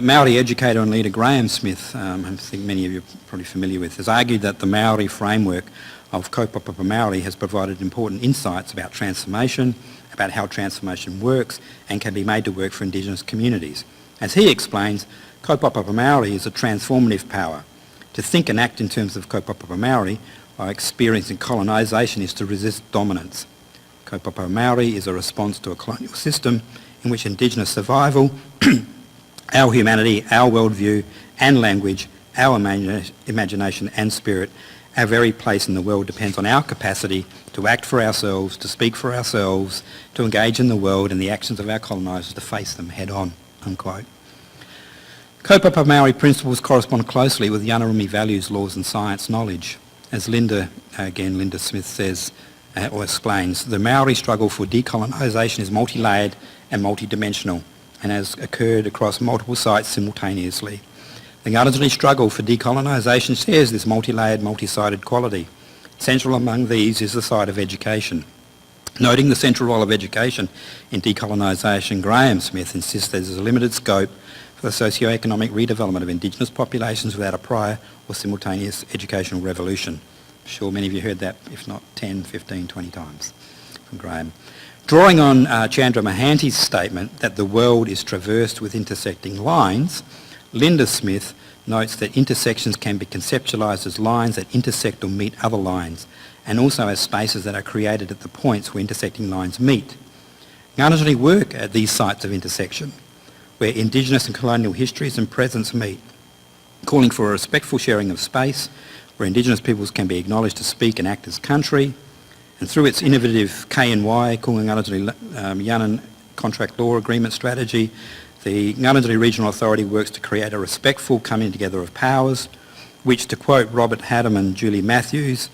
S1: Maori educator and leader Graham Smith, I think many of you are probably familiar with, has argued that the Maori framework of kaupapa Māori has provided important insights about transformation, about how transformation works and can be made to work for Indigenous communities. As he explains, kaupapa Māori is a transformative power. To think and act in terms of kaupapa Māori by experiencing colonisation is to resist dominance. Kaupapa Māori is a response to a colonial system in which Indigenous survival, our humanity, our worldview and language, our imagination and spirit, our very place in the world depends on our capacity to act for ourselves, to speak for ourselves, to engage in the world and the actions of our colonisers, to face them head on, unquote. Kaupapa Māori principles correspond closely with Yanarumi values, laws and science knowledge. As Linda Smith says, or explains, the Maori struggle for decolonisation is multi-layered and multi-dimensional and has occurred across multiple sites simultaneously. The Ngarrindjeri struggle for decolonisation shares this multi-layered, multi-sided quality. Central among these is the side of education. Noting the central role of education in decolonisation, Graham Smith insists there is a limited scope for the socio-economic redevelopment of Indigenous populations without a prior or simultaneous educational revolution. I'm sure many of you heard that, if not 10, 15, 20 times from Graham. Drawing on Chandra Mohanty's statement that the world is traversed with intersecting lines, Linda Smith notes that intersections can be conceptualised as lines that intersect or meet other lines, and also as spaces that are created at the points where intersecting lines meet. Ngarrindjeri work at these sites of intersection, where Indigenous and colonial histories and presence meet, calling for a respectful sharing of space, where Indigenous peoples can be acknowledged to speak and act as country, and through its innovative KNY, Kunga Ngarrindjeri Yanan Contract Law Agreement strategy, the Ngarrindjeri Regional Authority works to create a respectful coming together of powers, which, to quote Robert Haddam and Julie Matthews,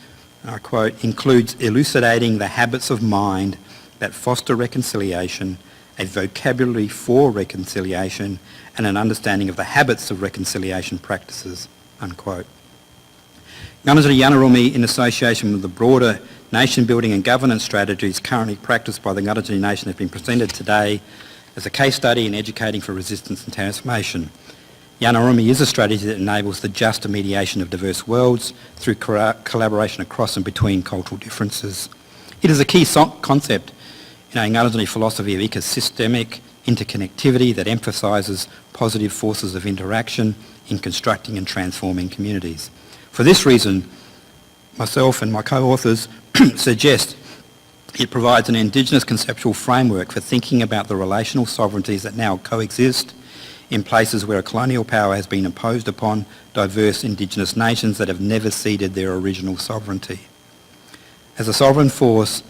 S1: I quote, includes elucidating the habits of mind that foster reconciliation, a vocabulary for reconciliation, and an understanding of the habits of reconciliation practices, unquote. Ngarrindjeri Yanarumi, in association with the broader nation building and governance strategies currently practiced by the Ngarrindjeri Nation, have been presented today as a case study in educating for resistance and transformation. Yanarumi is a strategy that enables the just mediation of diverse worlds through collaboration across and between cultural differences. It is a key concept in a Ngarrindjeri philosophy of ecosystemic interconnectivity that emphasises positive forces of interaction in constructing and transforming communities. For this reason, myself and my co-authors suggest it provides an Indigenous conceptual framework for thinking about the relational sovereignties that now coexist in places where a colonial power has been imposed upon diverse Indigenous nations that have never ceded their original sovereignty. As a sovereign force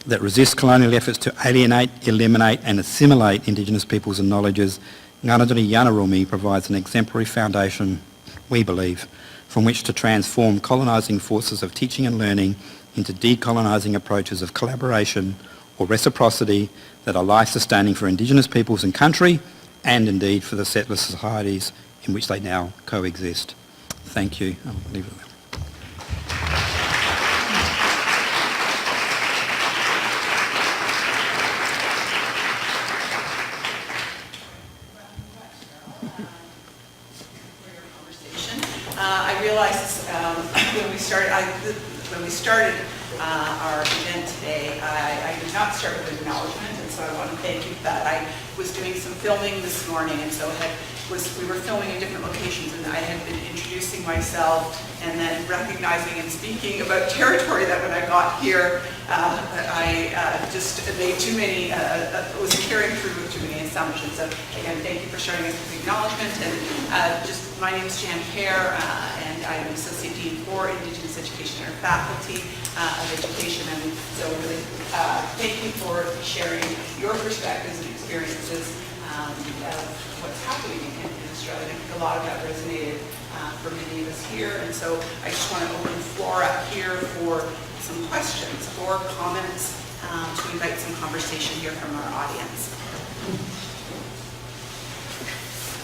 S1: that resists colonial efforts to alienate, eliminate and assimilate Indigenous peoples and knowledges, Ngarrindjeri Yanarumi provides an exemplary foundation, we believe, from which to transform colonising forces of teaching and learning into decolonising approaches of collaboration or reciprocity that are life-sustaining for Indigenous peoples and country, and indeed for the settler societies in which they now coexist. Thank you. I'll leave it there.
S2: I realized when we started our event today, I did not start with an acknowledgement, and so I want to thank you for that. I was doing some filming this morning, and so we were filming in different locations, and I had been introducing myself and then recognizing and speaking about territory that when I got here, I just made too many, was carrying through with too many assumptions. So again, thank you for showing us the acknowledgement. And my name is Jan Pear, and I'm an Associate Dean for Indigenous Education in our Faculty of Education. And so really thank you for sharing your perspectives and experiences of what's happening in Australia. I think a lot of that resonated for many of us here, and so I just want to open the floor up here for some questions or comments to invite some conversation here from our audience.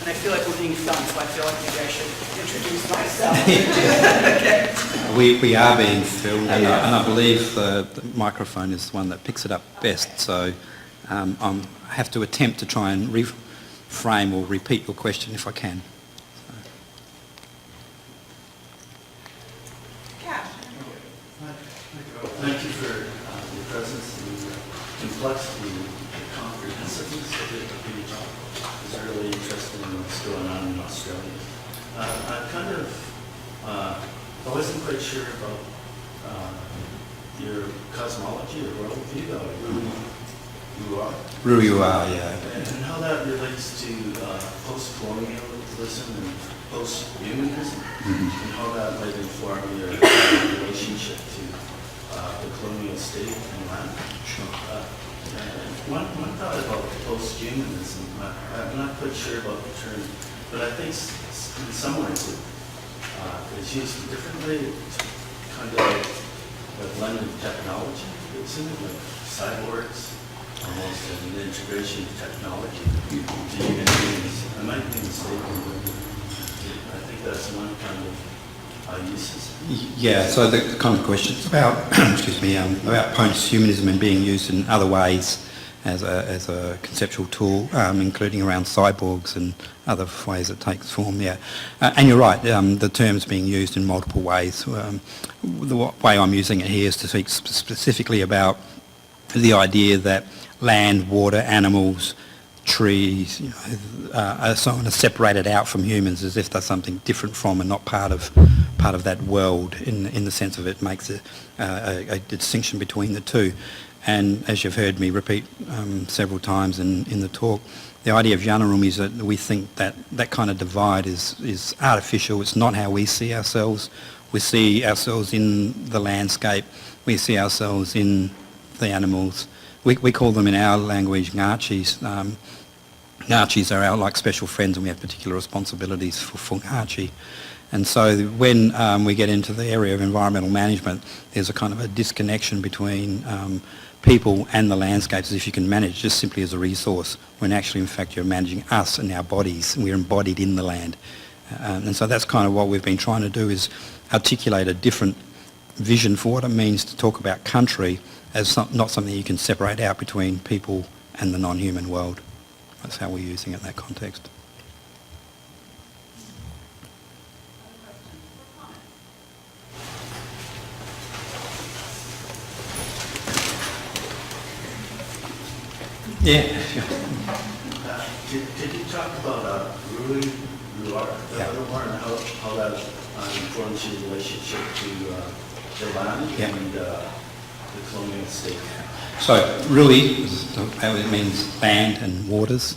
S2: And I feel like we're being filmed, so I feel like maybe I should introduce myself. Okay.
S1: We are being filmed, and I believe the microphone is the one that picks it up best, so I have to attempt to try and reframe or repeat your question if I can.
S3: Thank you for your presence and the complexity and the comprehensiveness of your talk. It's really interesting what's going on in Australia. I wasn't quite sure about your cosmology or worldview, who you are.
S1: Who you are, yeah.
S3: And how that relates to post-colonialism and post-humanism, and how that might inform your relationship to the colonial state and land.
S1: Sure.
S3: One thought about post-humanism, I'm not quite sure about the term, but I think in some ways it's used differently. It's kind of like a blend of technology, isn't it? Like cyborgs, almost an integration of technology to human beings. I might be mistaken, but I think that's one kind of uses.
S1: Yeah, so the kind of questions about, excuse me, about post-humanism and being used in other ways as a conceptual tool, including around cyborgs and other ways it takes form, yeah. And you're right, the term's being used in multiple ways. The way I'm using it here is to speak specifically about the idea that land, water, animals, trees, so on, are separated out from humans as if they're something different from and not part of that world in the sense of it makes a distinction between the two. And as you've heard me repeat several times in the talk, the idea of Yanarum is that we think that that kind of divide is artificial. It's not how we see ourselves. We see ourselves in the landscape. We see ourselves in the animals. We call them in our language ngachis. Ngachis are our like special friends, and we have particular responsibilities for ngachi. And so when we get into the area of environmental management, there's a kind of a disconnection between people and the landscapes, as if you can manage just simply as a resource, when actually in fact you're managing us and our bodies, and we're embodied in the land. And so that's kind of what we've been trying to do, is articulate a different vision for what it means to talk about country as not something you can separate out between people and the non-human world. That's how we're using it in that context. Yeah.
S3: Could you talk about Rui, Ruar, the other one, and how that informs your relationship to the land and the colonial state?
S1: So Rui, it means land and waters.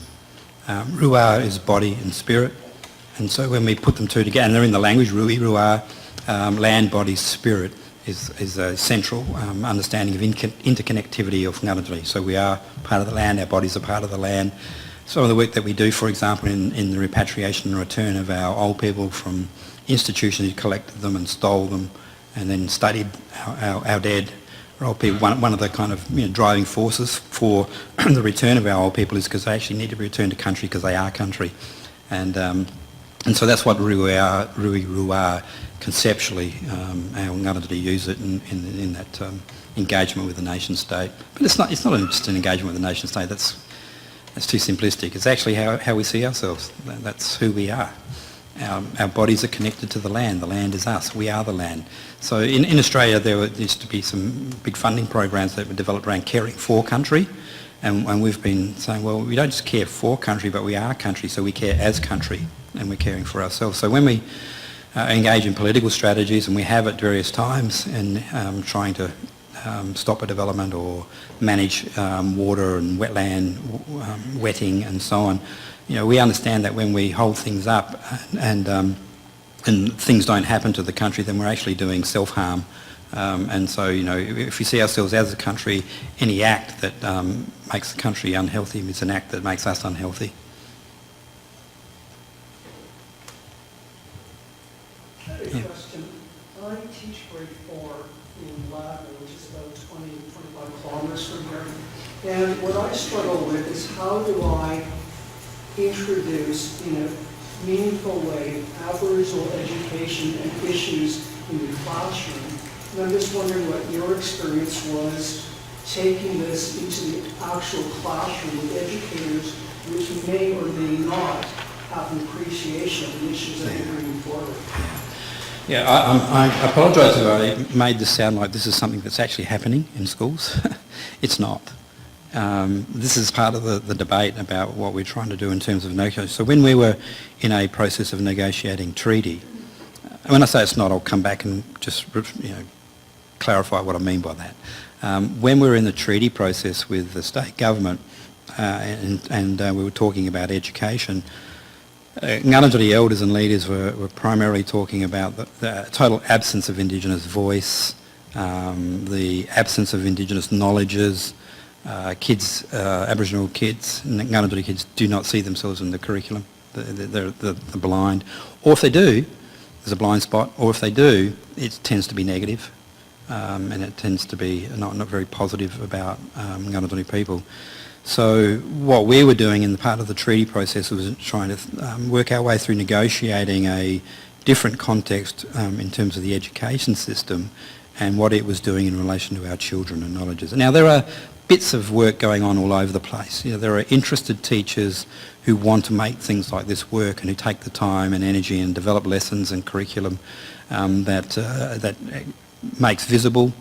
S1: Ruar is body and spirit. And so when we put them two together, and they're in the language, Rui, Ruar, land, body, spirit, is a central understanding of interconnectivity of Ngurrindjeri. So we are part of the land, our bodies are part of the land. Some of the work that we do, for example, in the repatriation and return of our old people from institutions who collected them and stole them and then studied our dead old people, one of the kind of driving forces for the return of our old people is because they actually need to be returned to country because they are country. And so that's what Rui Ruar conceptually, our Ngurrindjeri use it in that engagement with the nation state. But it's not just an engagement with the nation state. That's too simplistic. It's actually how we see ourselves. That's who we are. Our bodies are connected to the land. The land is us. We are the land. So in Australia there used to be some big funding programs that were developed around caring for country. And we've been saying, well, we don't just care for country, but we are country, so we care as country, and we're caring for ourselves. So when we engage in political strategies, and we have at various times, in trying to stop a development or manage water and wetland wetting and so on, we understand that when we hold things up and things don't happen to the country, then we're actually doing self-harm. And so, if we see ourselves as a country, any act that makes the country unhealthy is an act that makes us unhealthy.
S4: I have a question. I teach grade 4 in Latin, which is about 25 kilometers from here. And what I struggle with is how do I introduce, in a meaningful way, Aboriginal education and issues in the classroom. And I'm just wondering what your experience was taking this into the actual classroom with educators which may or may not have an appreciation of the issues that you're bringing forward.
S1: Yeah, I apologise if I made this sound like this is something that's actually happening in schools. It's not. This is part of the debate about what we're trying to do in terms of negotiation. So when we were in a process of negotiating treaty, when I say it's not, I'll come back and just clarify what I mean by that. When we were in the treaty process with the state government and we were talking about education, Ngarrindjeri elders and leaders were primarily talking about the total absence of Indigenous voice, the absence of Indigenous knowledges. Aboriginal kids, Ngarrindjeri kids, do not see themselves in the curriculum. They're blind. Or if they do, there's a blind spot. Or if they do, it tends to be negative, and it tends to be not very positive about Ngarrindjeri people. So what we were doing in the part of the treaty process was trying to work our way through negotiating a different context in terms of the education system and what it was doing in relation to our children and knowledges. Now there are bits of work going on all over the place. You know, there are interested teachers who want to make things like this work and who take the time and energy and develop lessons and curriculum that makes visible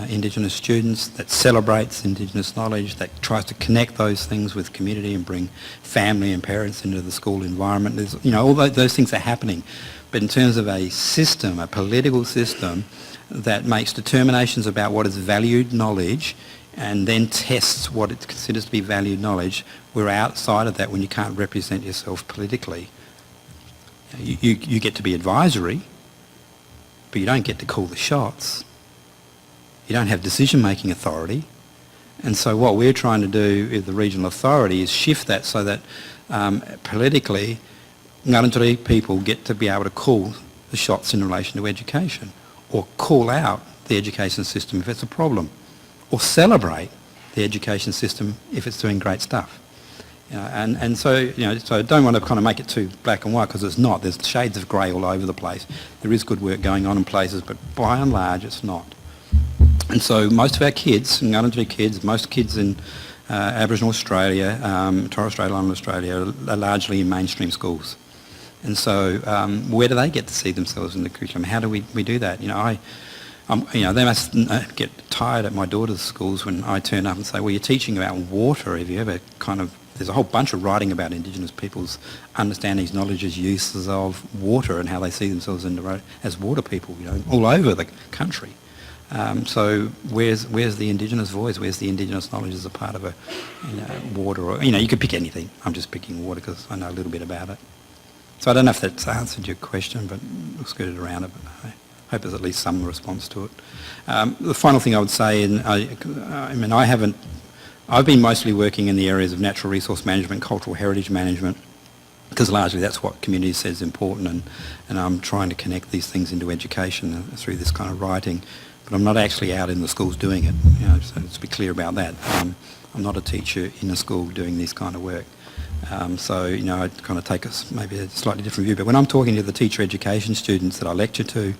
S1: Indigenous students, that celebrates Indigenous knowledge, that tries to connect those things with community and bring family and parents into the school environment. There's, you know, all those things are happening. But in terms of a system, a political system that makes determinations about what is valued knowledge and then tests what it considers to be valued knowledge, we're outside of that when you can't represent yourself politically. You get to be advisory, but you don't get to call the shots. You don't have decision-making authority. And so what we're trying to do with the regional authority is shift that so that politically Ngarrindjeri people get to be able to call the shots in relation to education, or call out the education system if it's a problem, or celebrate the education system if it's doing great stuff. You know, and so, you know, so I don't want to kind of make it too black and white, because it's not. There's shades of grey all over the place. There is good work going on in places, but by and large it's not. And so most of our kids, Ngarrindjeri kids, most kids in Aboriginal Australia, Torres Strait Islander Australia, are largely in mainstream schools. And so where do they get to see themselves in the curriculum? How do we do that? You know, they must get tired at my daughter's schools when I turn up and say, well, you're teaching about water. Have you ever kind of, there's a whole bunch of writing about Indigenous people's understandings, knowledges, uses of water and how they see themselves as water people, you know, all over the country. So where's the Indigenous voice? Where's the Indigenous knowledge as a part of water? Or, you know, you could pick anything. I'm just picking water because I know a little bit about it. So I don't know if that's answered your question, but we'll scoot it around a bit. I hope there's at least some response to it. The final thing I would say, and I've been mostly working in the areas of natural resource management, cultural heritage management, because largely that's what community says is important, and I'm trying to connect these things into education through this kind of writing. But I'm not actually out in the schools doing it, you know, so let's be clear about that. I'm not a teacher in a school doing this kind of work. So, you know, I kind of take maybe a slightly different view. But when I'm talking to the teacher education students that I lecture to,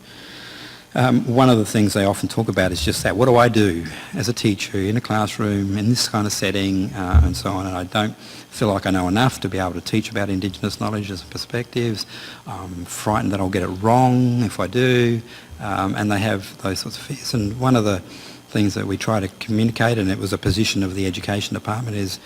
S1: one of the things they often talk about is just that. What do I do as a teacher in a classroom, in this kind of setting, and so on? And I don't feel like I know enough to be able to teach about Indigenous knowledges and perspectives. I'm frightened that I'll get it wrong if I do. And they have those sorts of fears. And one of the things that we try to communicate, and it was a position of the education department, is,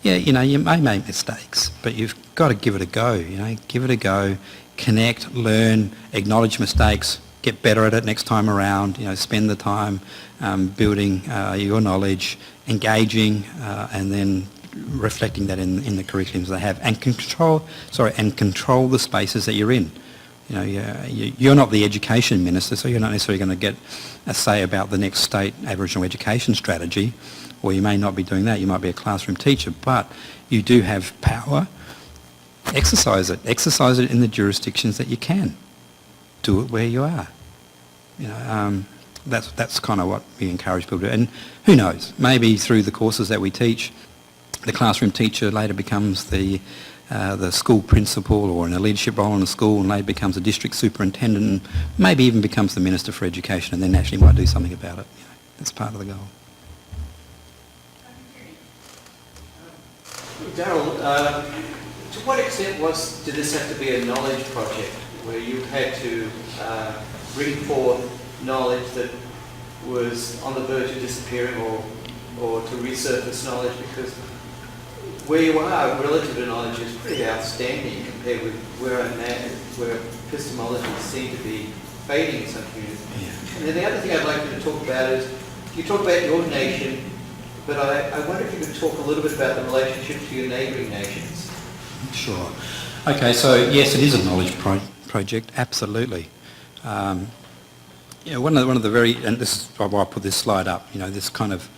S1: yeah, you know, you may make mistakes, but you've got to give it a go, you know, give it a go, connect, learn, acknowledge mistakes, get better at it next time around, you know, spend the time building your knowledge, engaging, and then reflecting that in the curriculums they have, and control the spaces that you're in. You know, you're not the education minister, so you're not necessarily going to get a say about the next state Aboriginal education strategy, or you may not be doing that. You might be a classroom teacher, but you do have power. Exercise it. Exercise it in the jurisdictions that you can. Do it where you are. You know, that's kind of what we encourage people to do. And who knows? Maybe through the courses that we teach, the classroom teacher later becomes the school principal, or in a leadership role in a school, and later becomes a district superintendent, and maybe even becomes the Minister for Education, and then actually might do something about it. You know, that's part of the goal.
S5: Daryle, to what extent did this have to be a knowledge project, where you had to bring forth knowledge that was on the verge of disappearing, or to resurface knowledge, because where you are relative to knowledge is pretty outstanding compared with where I'm at, where epistemology seems to be fading in some communities.
S1: Yeah.
S5: And then the other thing I'd like you to talk about is, you talk about your nation, but I wonder if you could talk a little bit about the relationship to your neighbouring nations.
S1: Sure. Okay, so yes, it is a knowledge project, absolutely. One of the very, and this is why I put this slide up, this kind of,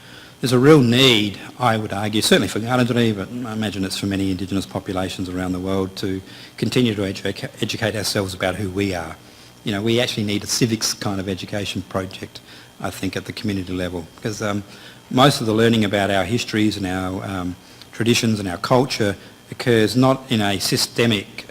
S1: there's a real need, I would argue, certainly for Daryle, but I imagine it's for many Indigenous populations around the world, to continue to educate ourselves about who we are. We actually need a civics kind of education project, I think, at the community level, because most of the learning about our histories and our traditions and our culture occurs not in a systematic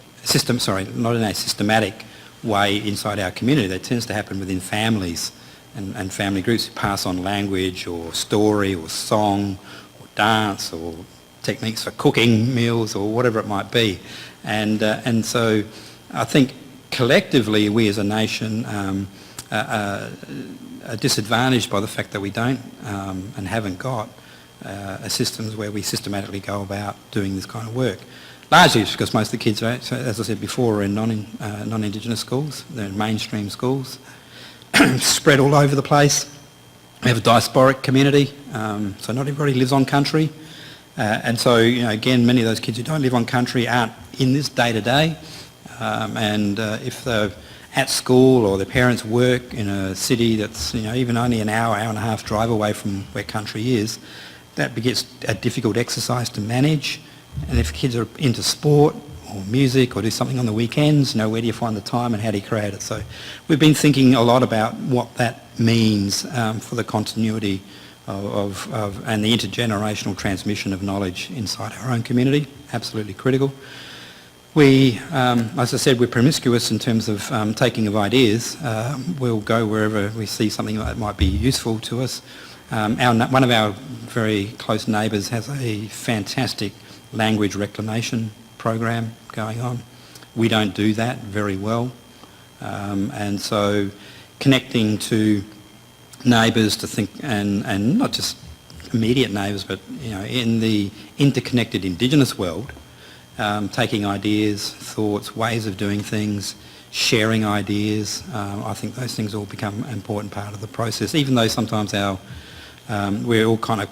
S1: way inside our community. That tends to happen within families and family groups who pass on language or story or song or dance or techniques for cooking meals or whatever it might be. And so I think collectively we as a nation are disadvantaged by the fact that we don't and haven't got systems where we systematically go about doing this kind of work. Largely it's because most of the kids, as I said before, are in non-Indigenous schools. They're in mainstream schools, spread all over the place. We have a diasporic community, so not everybody lives on country. And so, again, many of those kids who don't live on country aren't in this day-to-day. And if they're at school or their parents work in a city that's, even only an hour and a half drive away from where country is, that gets a difficult exercise to manage. And if kids are into sport or music or do something on the weekends, where do you find the time and how do you create it? So we've been thinking a lot about what that means for the continuity of and the intergenerational transmission of knowledge inside our own community. Absolutely critical. We, as I said, we're promiscuous in terms of taking of ideas. We'll go wherever we see something that might be useful to us. One of our very close neighbours has a fantastic language reclamation program going on. We don't do that very well. And so connecting to neighbours to think, and not just immediate neighbours, but in the interconnected Indigenous world, taking ideas, thoughts, ways of doing things, sharing ideas, I think those things all become an important part of the process, even though sometimes we're all kind of,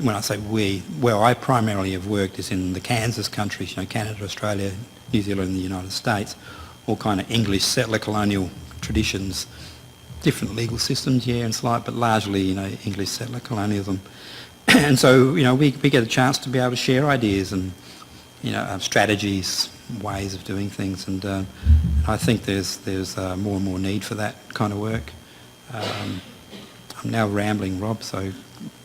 S1: when I say we, where I primarily have worked is in the Kansas countries, Canada, Australia, New Zealand and the United States, all kind of English settler colonial traditions, different legal systems, and slight, but largely, English settler colonialism. And so, we get a chance to be able to share ideas and, strategies, ways of doing things, and I think there's more and more need for that kind of work. I'm now rambling, Rob, so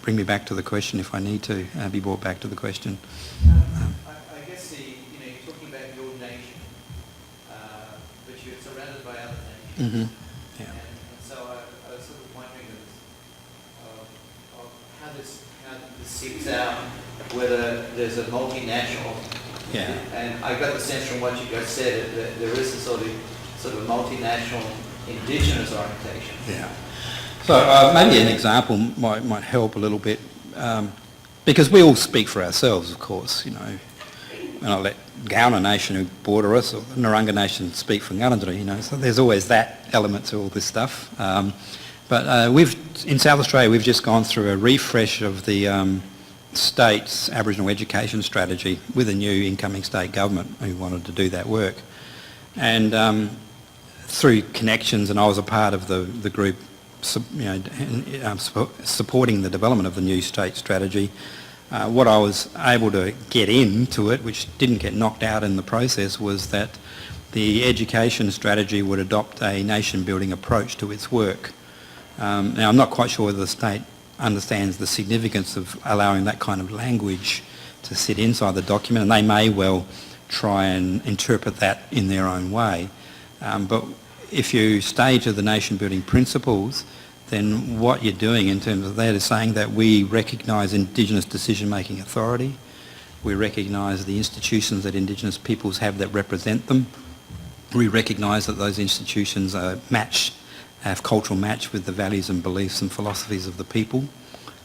S1: bring me back to the question if I need to be brought back to the question.
S5: I guess you're talking about your nation, but you're surrounded by other nations.
S1: Mm-hmm. Yeah.
S5: And so I was sort of wondering of how this seeps out, whether there's a multinational.
S1: Yeah.
S5: And I got the sense from what you just said that there is a sort of multinational Indigenous orientation.
S1: Yeah. So maybe an example might help a little bit, because we all speak for ourselves, of course. And I let Gauna Nation who border us, or the Narungga Nation, speak for Daryle, so there's always that element to all this stuff. But in South Australia, we've just gone through a refresh of the state's Aboriginal education strategy with a new incoming state government who wanted to do that work. And through connections, and I was a part of the group supporting the development of the new state strategy, what I was able to get into it, which didn't get knocked out in the process, was that the education strategy would adopt a nation-building approach to its work. Now, I'm not quite sure whether the state understands the significance of allowing that kind of language to sit inside the document, and they may well try and interpret that in their own way. But if you stay to the nation-building principles, then what you're doing in terms of that is saying that we recognise Indigenous decision-making authority, we recognise the institutions that Indigenous peoples have that represent them, we recognise that those institutions have cultural match with the values and beliefs and philosophies of the people,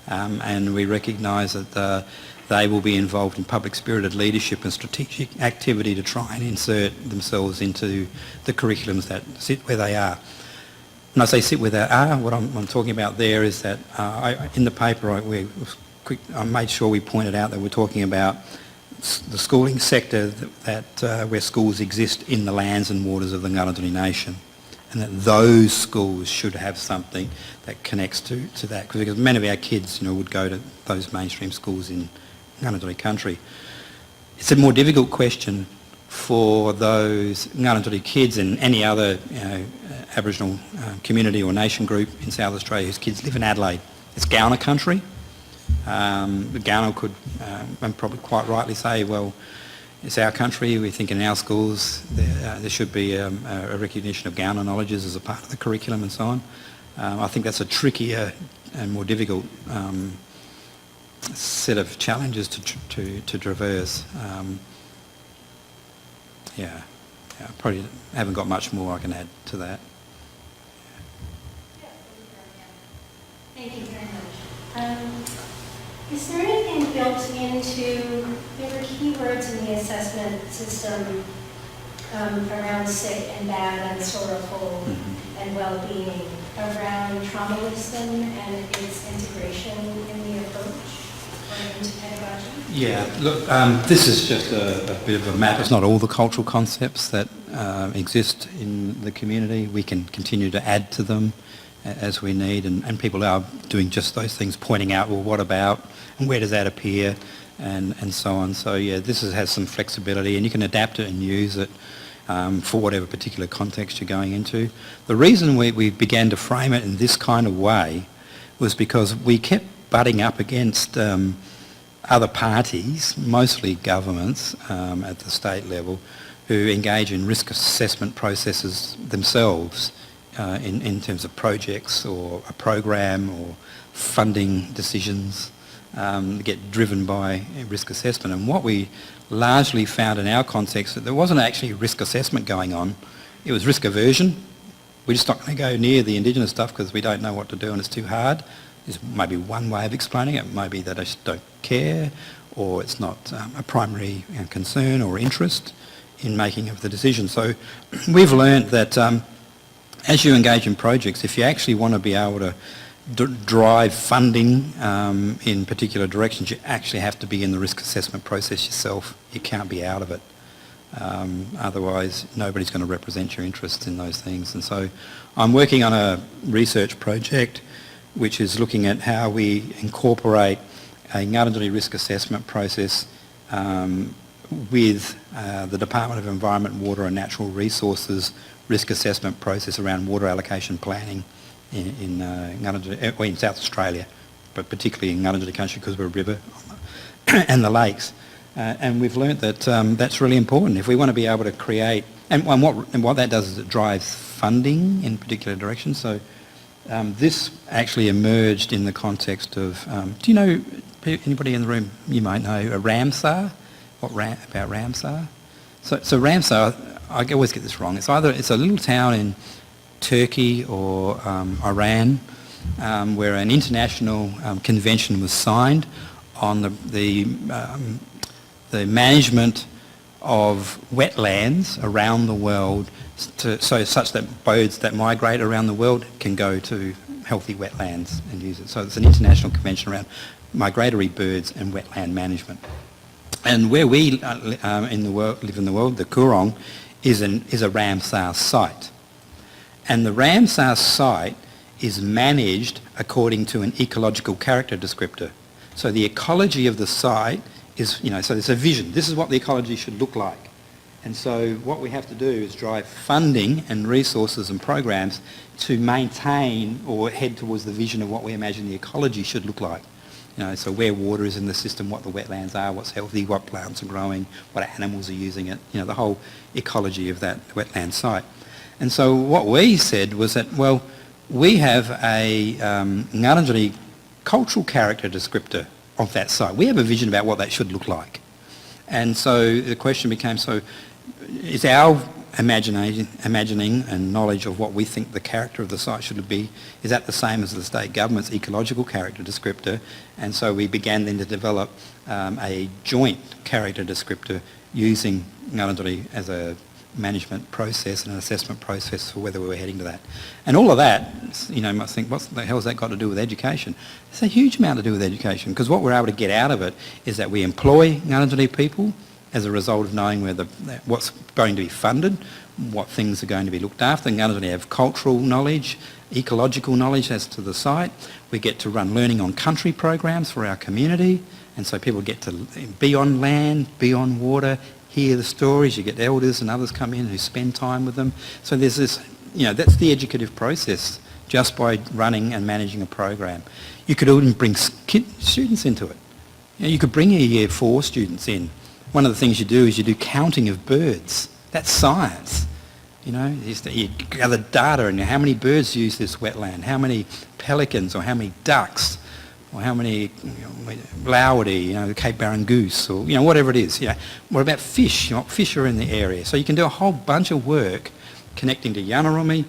S1: and we recognise that they will be involved in public-spirited leadership and strategic activity to try and insert themselves into the curriculums that sit where they are. when I say sit with our R, what I'm talking about there is that in the paper I made sure we pointed out that we're talking about the schooling sector where schools exist in the lands and waters of the Ngarrindjeri Nation, and that those schools should have something that connects to that, because many of our kids, would go to those mainstream schools in Ngarrindjeri country. It's a more difficult question for those Ngarrindjeri kids and any other Aboriginal community or nation group in South Australia whose kids live in Adelaide. It's Gauna country. The Gauna could, and probably quite rightly say, well, it's our country, we think in our schools there should be a recognition of Gauna knowledges as a part of the curriculum and so on. I think that's a trickier and more difficult set of challenges to traverse. I probably haven't got much more I can add to that.
S6: Thank you very much. Is there anything built into, there were keywords in the assessment system around sick and bad and sorrowful and well-being, around trauma wisdom and its integration in the approach or into pedagogy?
S1: Yeah, look, this is just a bit of a map. It's not all the cultural concepts that exist in the community. We can continue to add to them as we need, and people are doing just those things, pointing out, well, what about, and where does that appear, and so on. So yeah, this has some flexibility, and you can adapt it and use it for whatever particular context you're going into. The reason we began to frame it in this kind of way was because we kept butting up against other parties, mostly governments at the state level, who engage in risk assessment processes themselves in terms of projects or a program or funding decisions get driven by risk assessment. And what we largely found in our context, that there wasn't actually risk assessment going on, it was risk aversion. We're just not going to go near the Indigenous stuff because we don't know what to do and it's too hard. Is maybe one way of explaining it. Maybe that I just don't care, or it's not a primary concern or interest in making of the decision. So we've learned that as you engage in projects, if you actually want to be able to drive funding in particular directions, you actually have to be in the risk assessment process yourself. You can't be out of it. Otherwise, nobody's going to represent your interests in those things. And so I'm working on a research project which is looking at how we incorporate a Ngarrindjeri risk assessment process with the Department of Environment, Water and Natural Resources risk assessment process around water allocation planning in Ngarrindjeri, in South Australia, but particularly in Ngarrindjeri country because we're a river and the lakes. And we've learnt that that's really important. If we want to be able to create, and what that does is it drives funding in particular directions. So this actually emerged in the context of, do you know, anybody in the room, you might know, Ramsar? About Ramsar? So Ramsar, I always get this wrong, it's a little town in Turkey or Iran where an international convention was signed on the management of wetlands around the world, such that birds that migrate around the world can go to healthy wetlands and use it. So it's an international convention around migratory birds and wetland management. And where we live in the world, the Coorong, is a Ramsar site. And the Ramsar site is managed according to an ecological character descriptor. So the ecology of the site is, so there's a vision. This is what the ecology should look like. And so what we have to do is drive funding and resources and programs to maintain or head towards the vision of what we imagine the ecology should look like. So where water is in the system, what the wetlands are, what's healthy, what plants are growing, what animals are using it, the whole ecology of that wetland site. And so what we said was that, well, we have a Ngarrindjeri cultural character descriptor of that site. We have a vision about what that should look like. And so the question became, so is our imagining and knowledge of what we think the character of the site should be, is that the same as the state government's ecological character descriptor? And so we began then to develop a joint character descriptor using Ngarrindjeri as a management process and an assessment process for whether we were heading to that. And all of that, you know, you must think, what the hell's that got to do with education? It's a huge amount to do with education, because what we're able to get out of it is that we employ Ngarrindjeri people as a result of knowing what's going to be funded, what things are going to be looked after. Ngarrindjeri have cultural knowledge, ecological knowledge as to the site. We get to run learning on country programs for our community, and so people get to be on land, be on water, hear the stories. You get elders and others come in who spend time with them. So there's this, you know, that's the educative process just by running and managing a program. You could even bring students into it. You know, you could bring your Year 4 students in. One of the things you do is you do counting of birds. That's science. You know, you gather data and how many birds use this wetland, how many pelicans or how many ducks or how many Laudi, you know, the Cape Barren goose or, you know, whatever it is. You know, what about fish? You know, what fish are in the area? So you can do a whole bunch of work connecting to Yanarumi,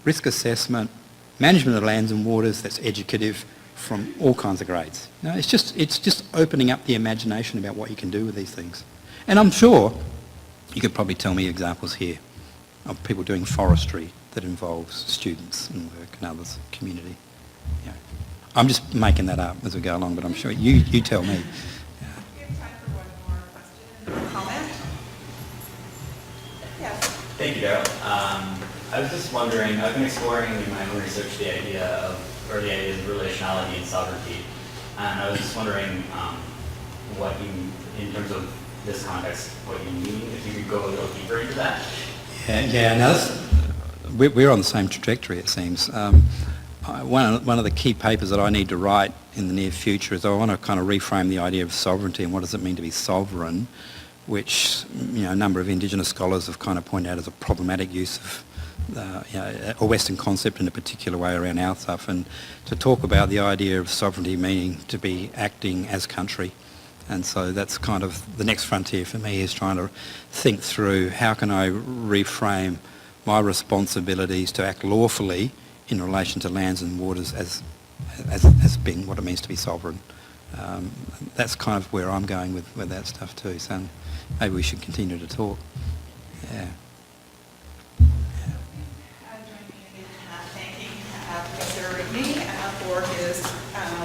S1: risk assessment, management of lands and waters that's educative from all kinds of grades. You know, it's just opening up the imagination about what you can do with these things. And I'm sure you could probably tell me examples here of people doing forestry that involves students and work and others, community. You know, I'm just making that up as we go along, but I'm sure you tell me.
S2: We have time for one more question or comment. Yes.
S7: Thank you, Daryle. I was just wondering, I've been exploring in my own research the idea of relationality and sovereignty, and I was just wondering what you, in terms of this context, what you mean, if you could go a little deeper into that.
S1: Yeah. Now we're on the same trajectory, it seems. One of the key papers that I need to write in the near future is I want to kind of reframe the idea of sovereignty and what does it mean to be sovereign, which, you know, a number of Indigenous scholars have kind of pointed out as a problematic use of you know, a Western concept in a particular way around our stuff, and to talk about the idea of sovereignty meaning to be acting as country. And so that's kind of the next frontier for me, is trying to think through how can I reframe my responsibilities to act lawfully in relation to lands and waters as being what it means to be sovereign. That's kind of where I'm going with that stuff too. So maybe we should continue to talk. Yeah.
S2: Join me in thanking Professor Rigney for his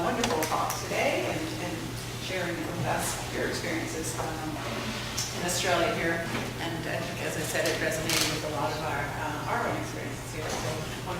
S2: wonderful talk today and sharing with us your experiences in Australia here. And I think, as I said, it resonated with a lot of our own experiences here. So I want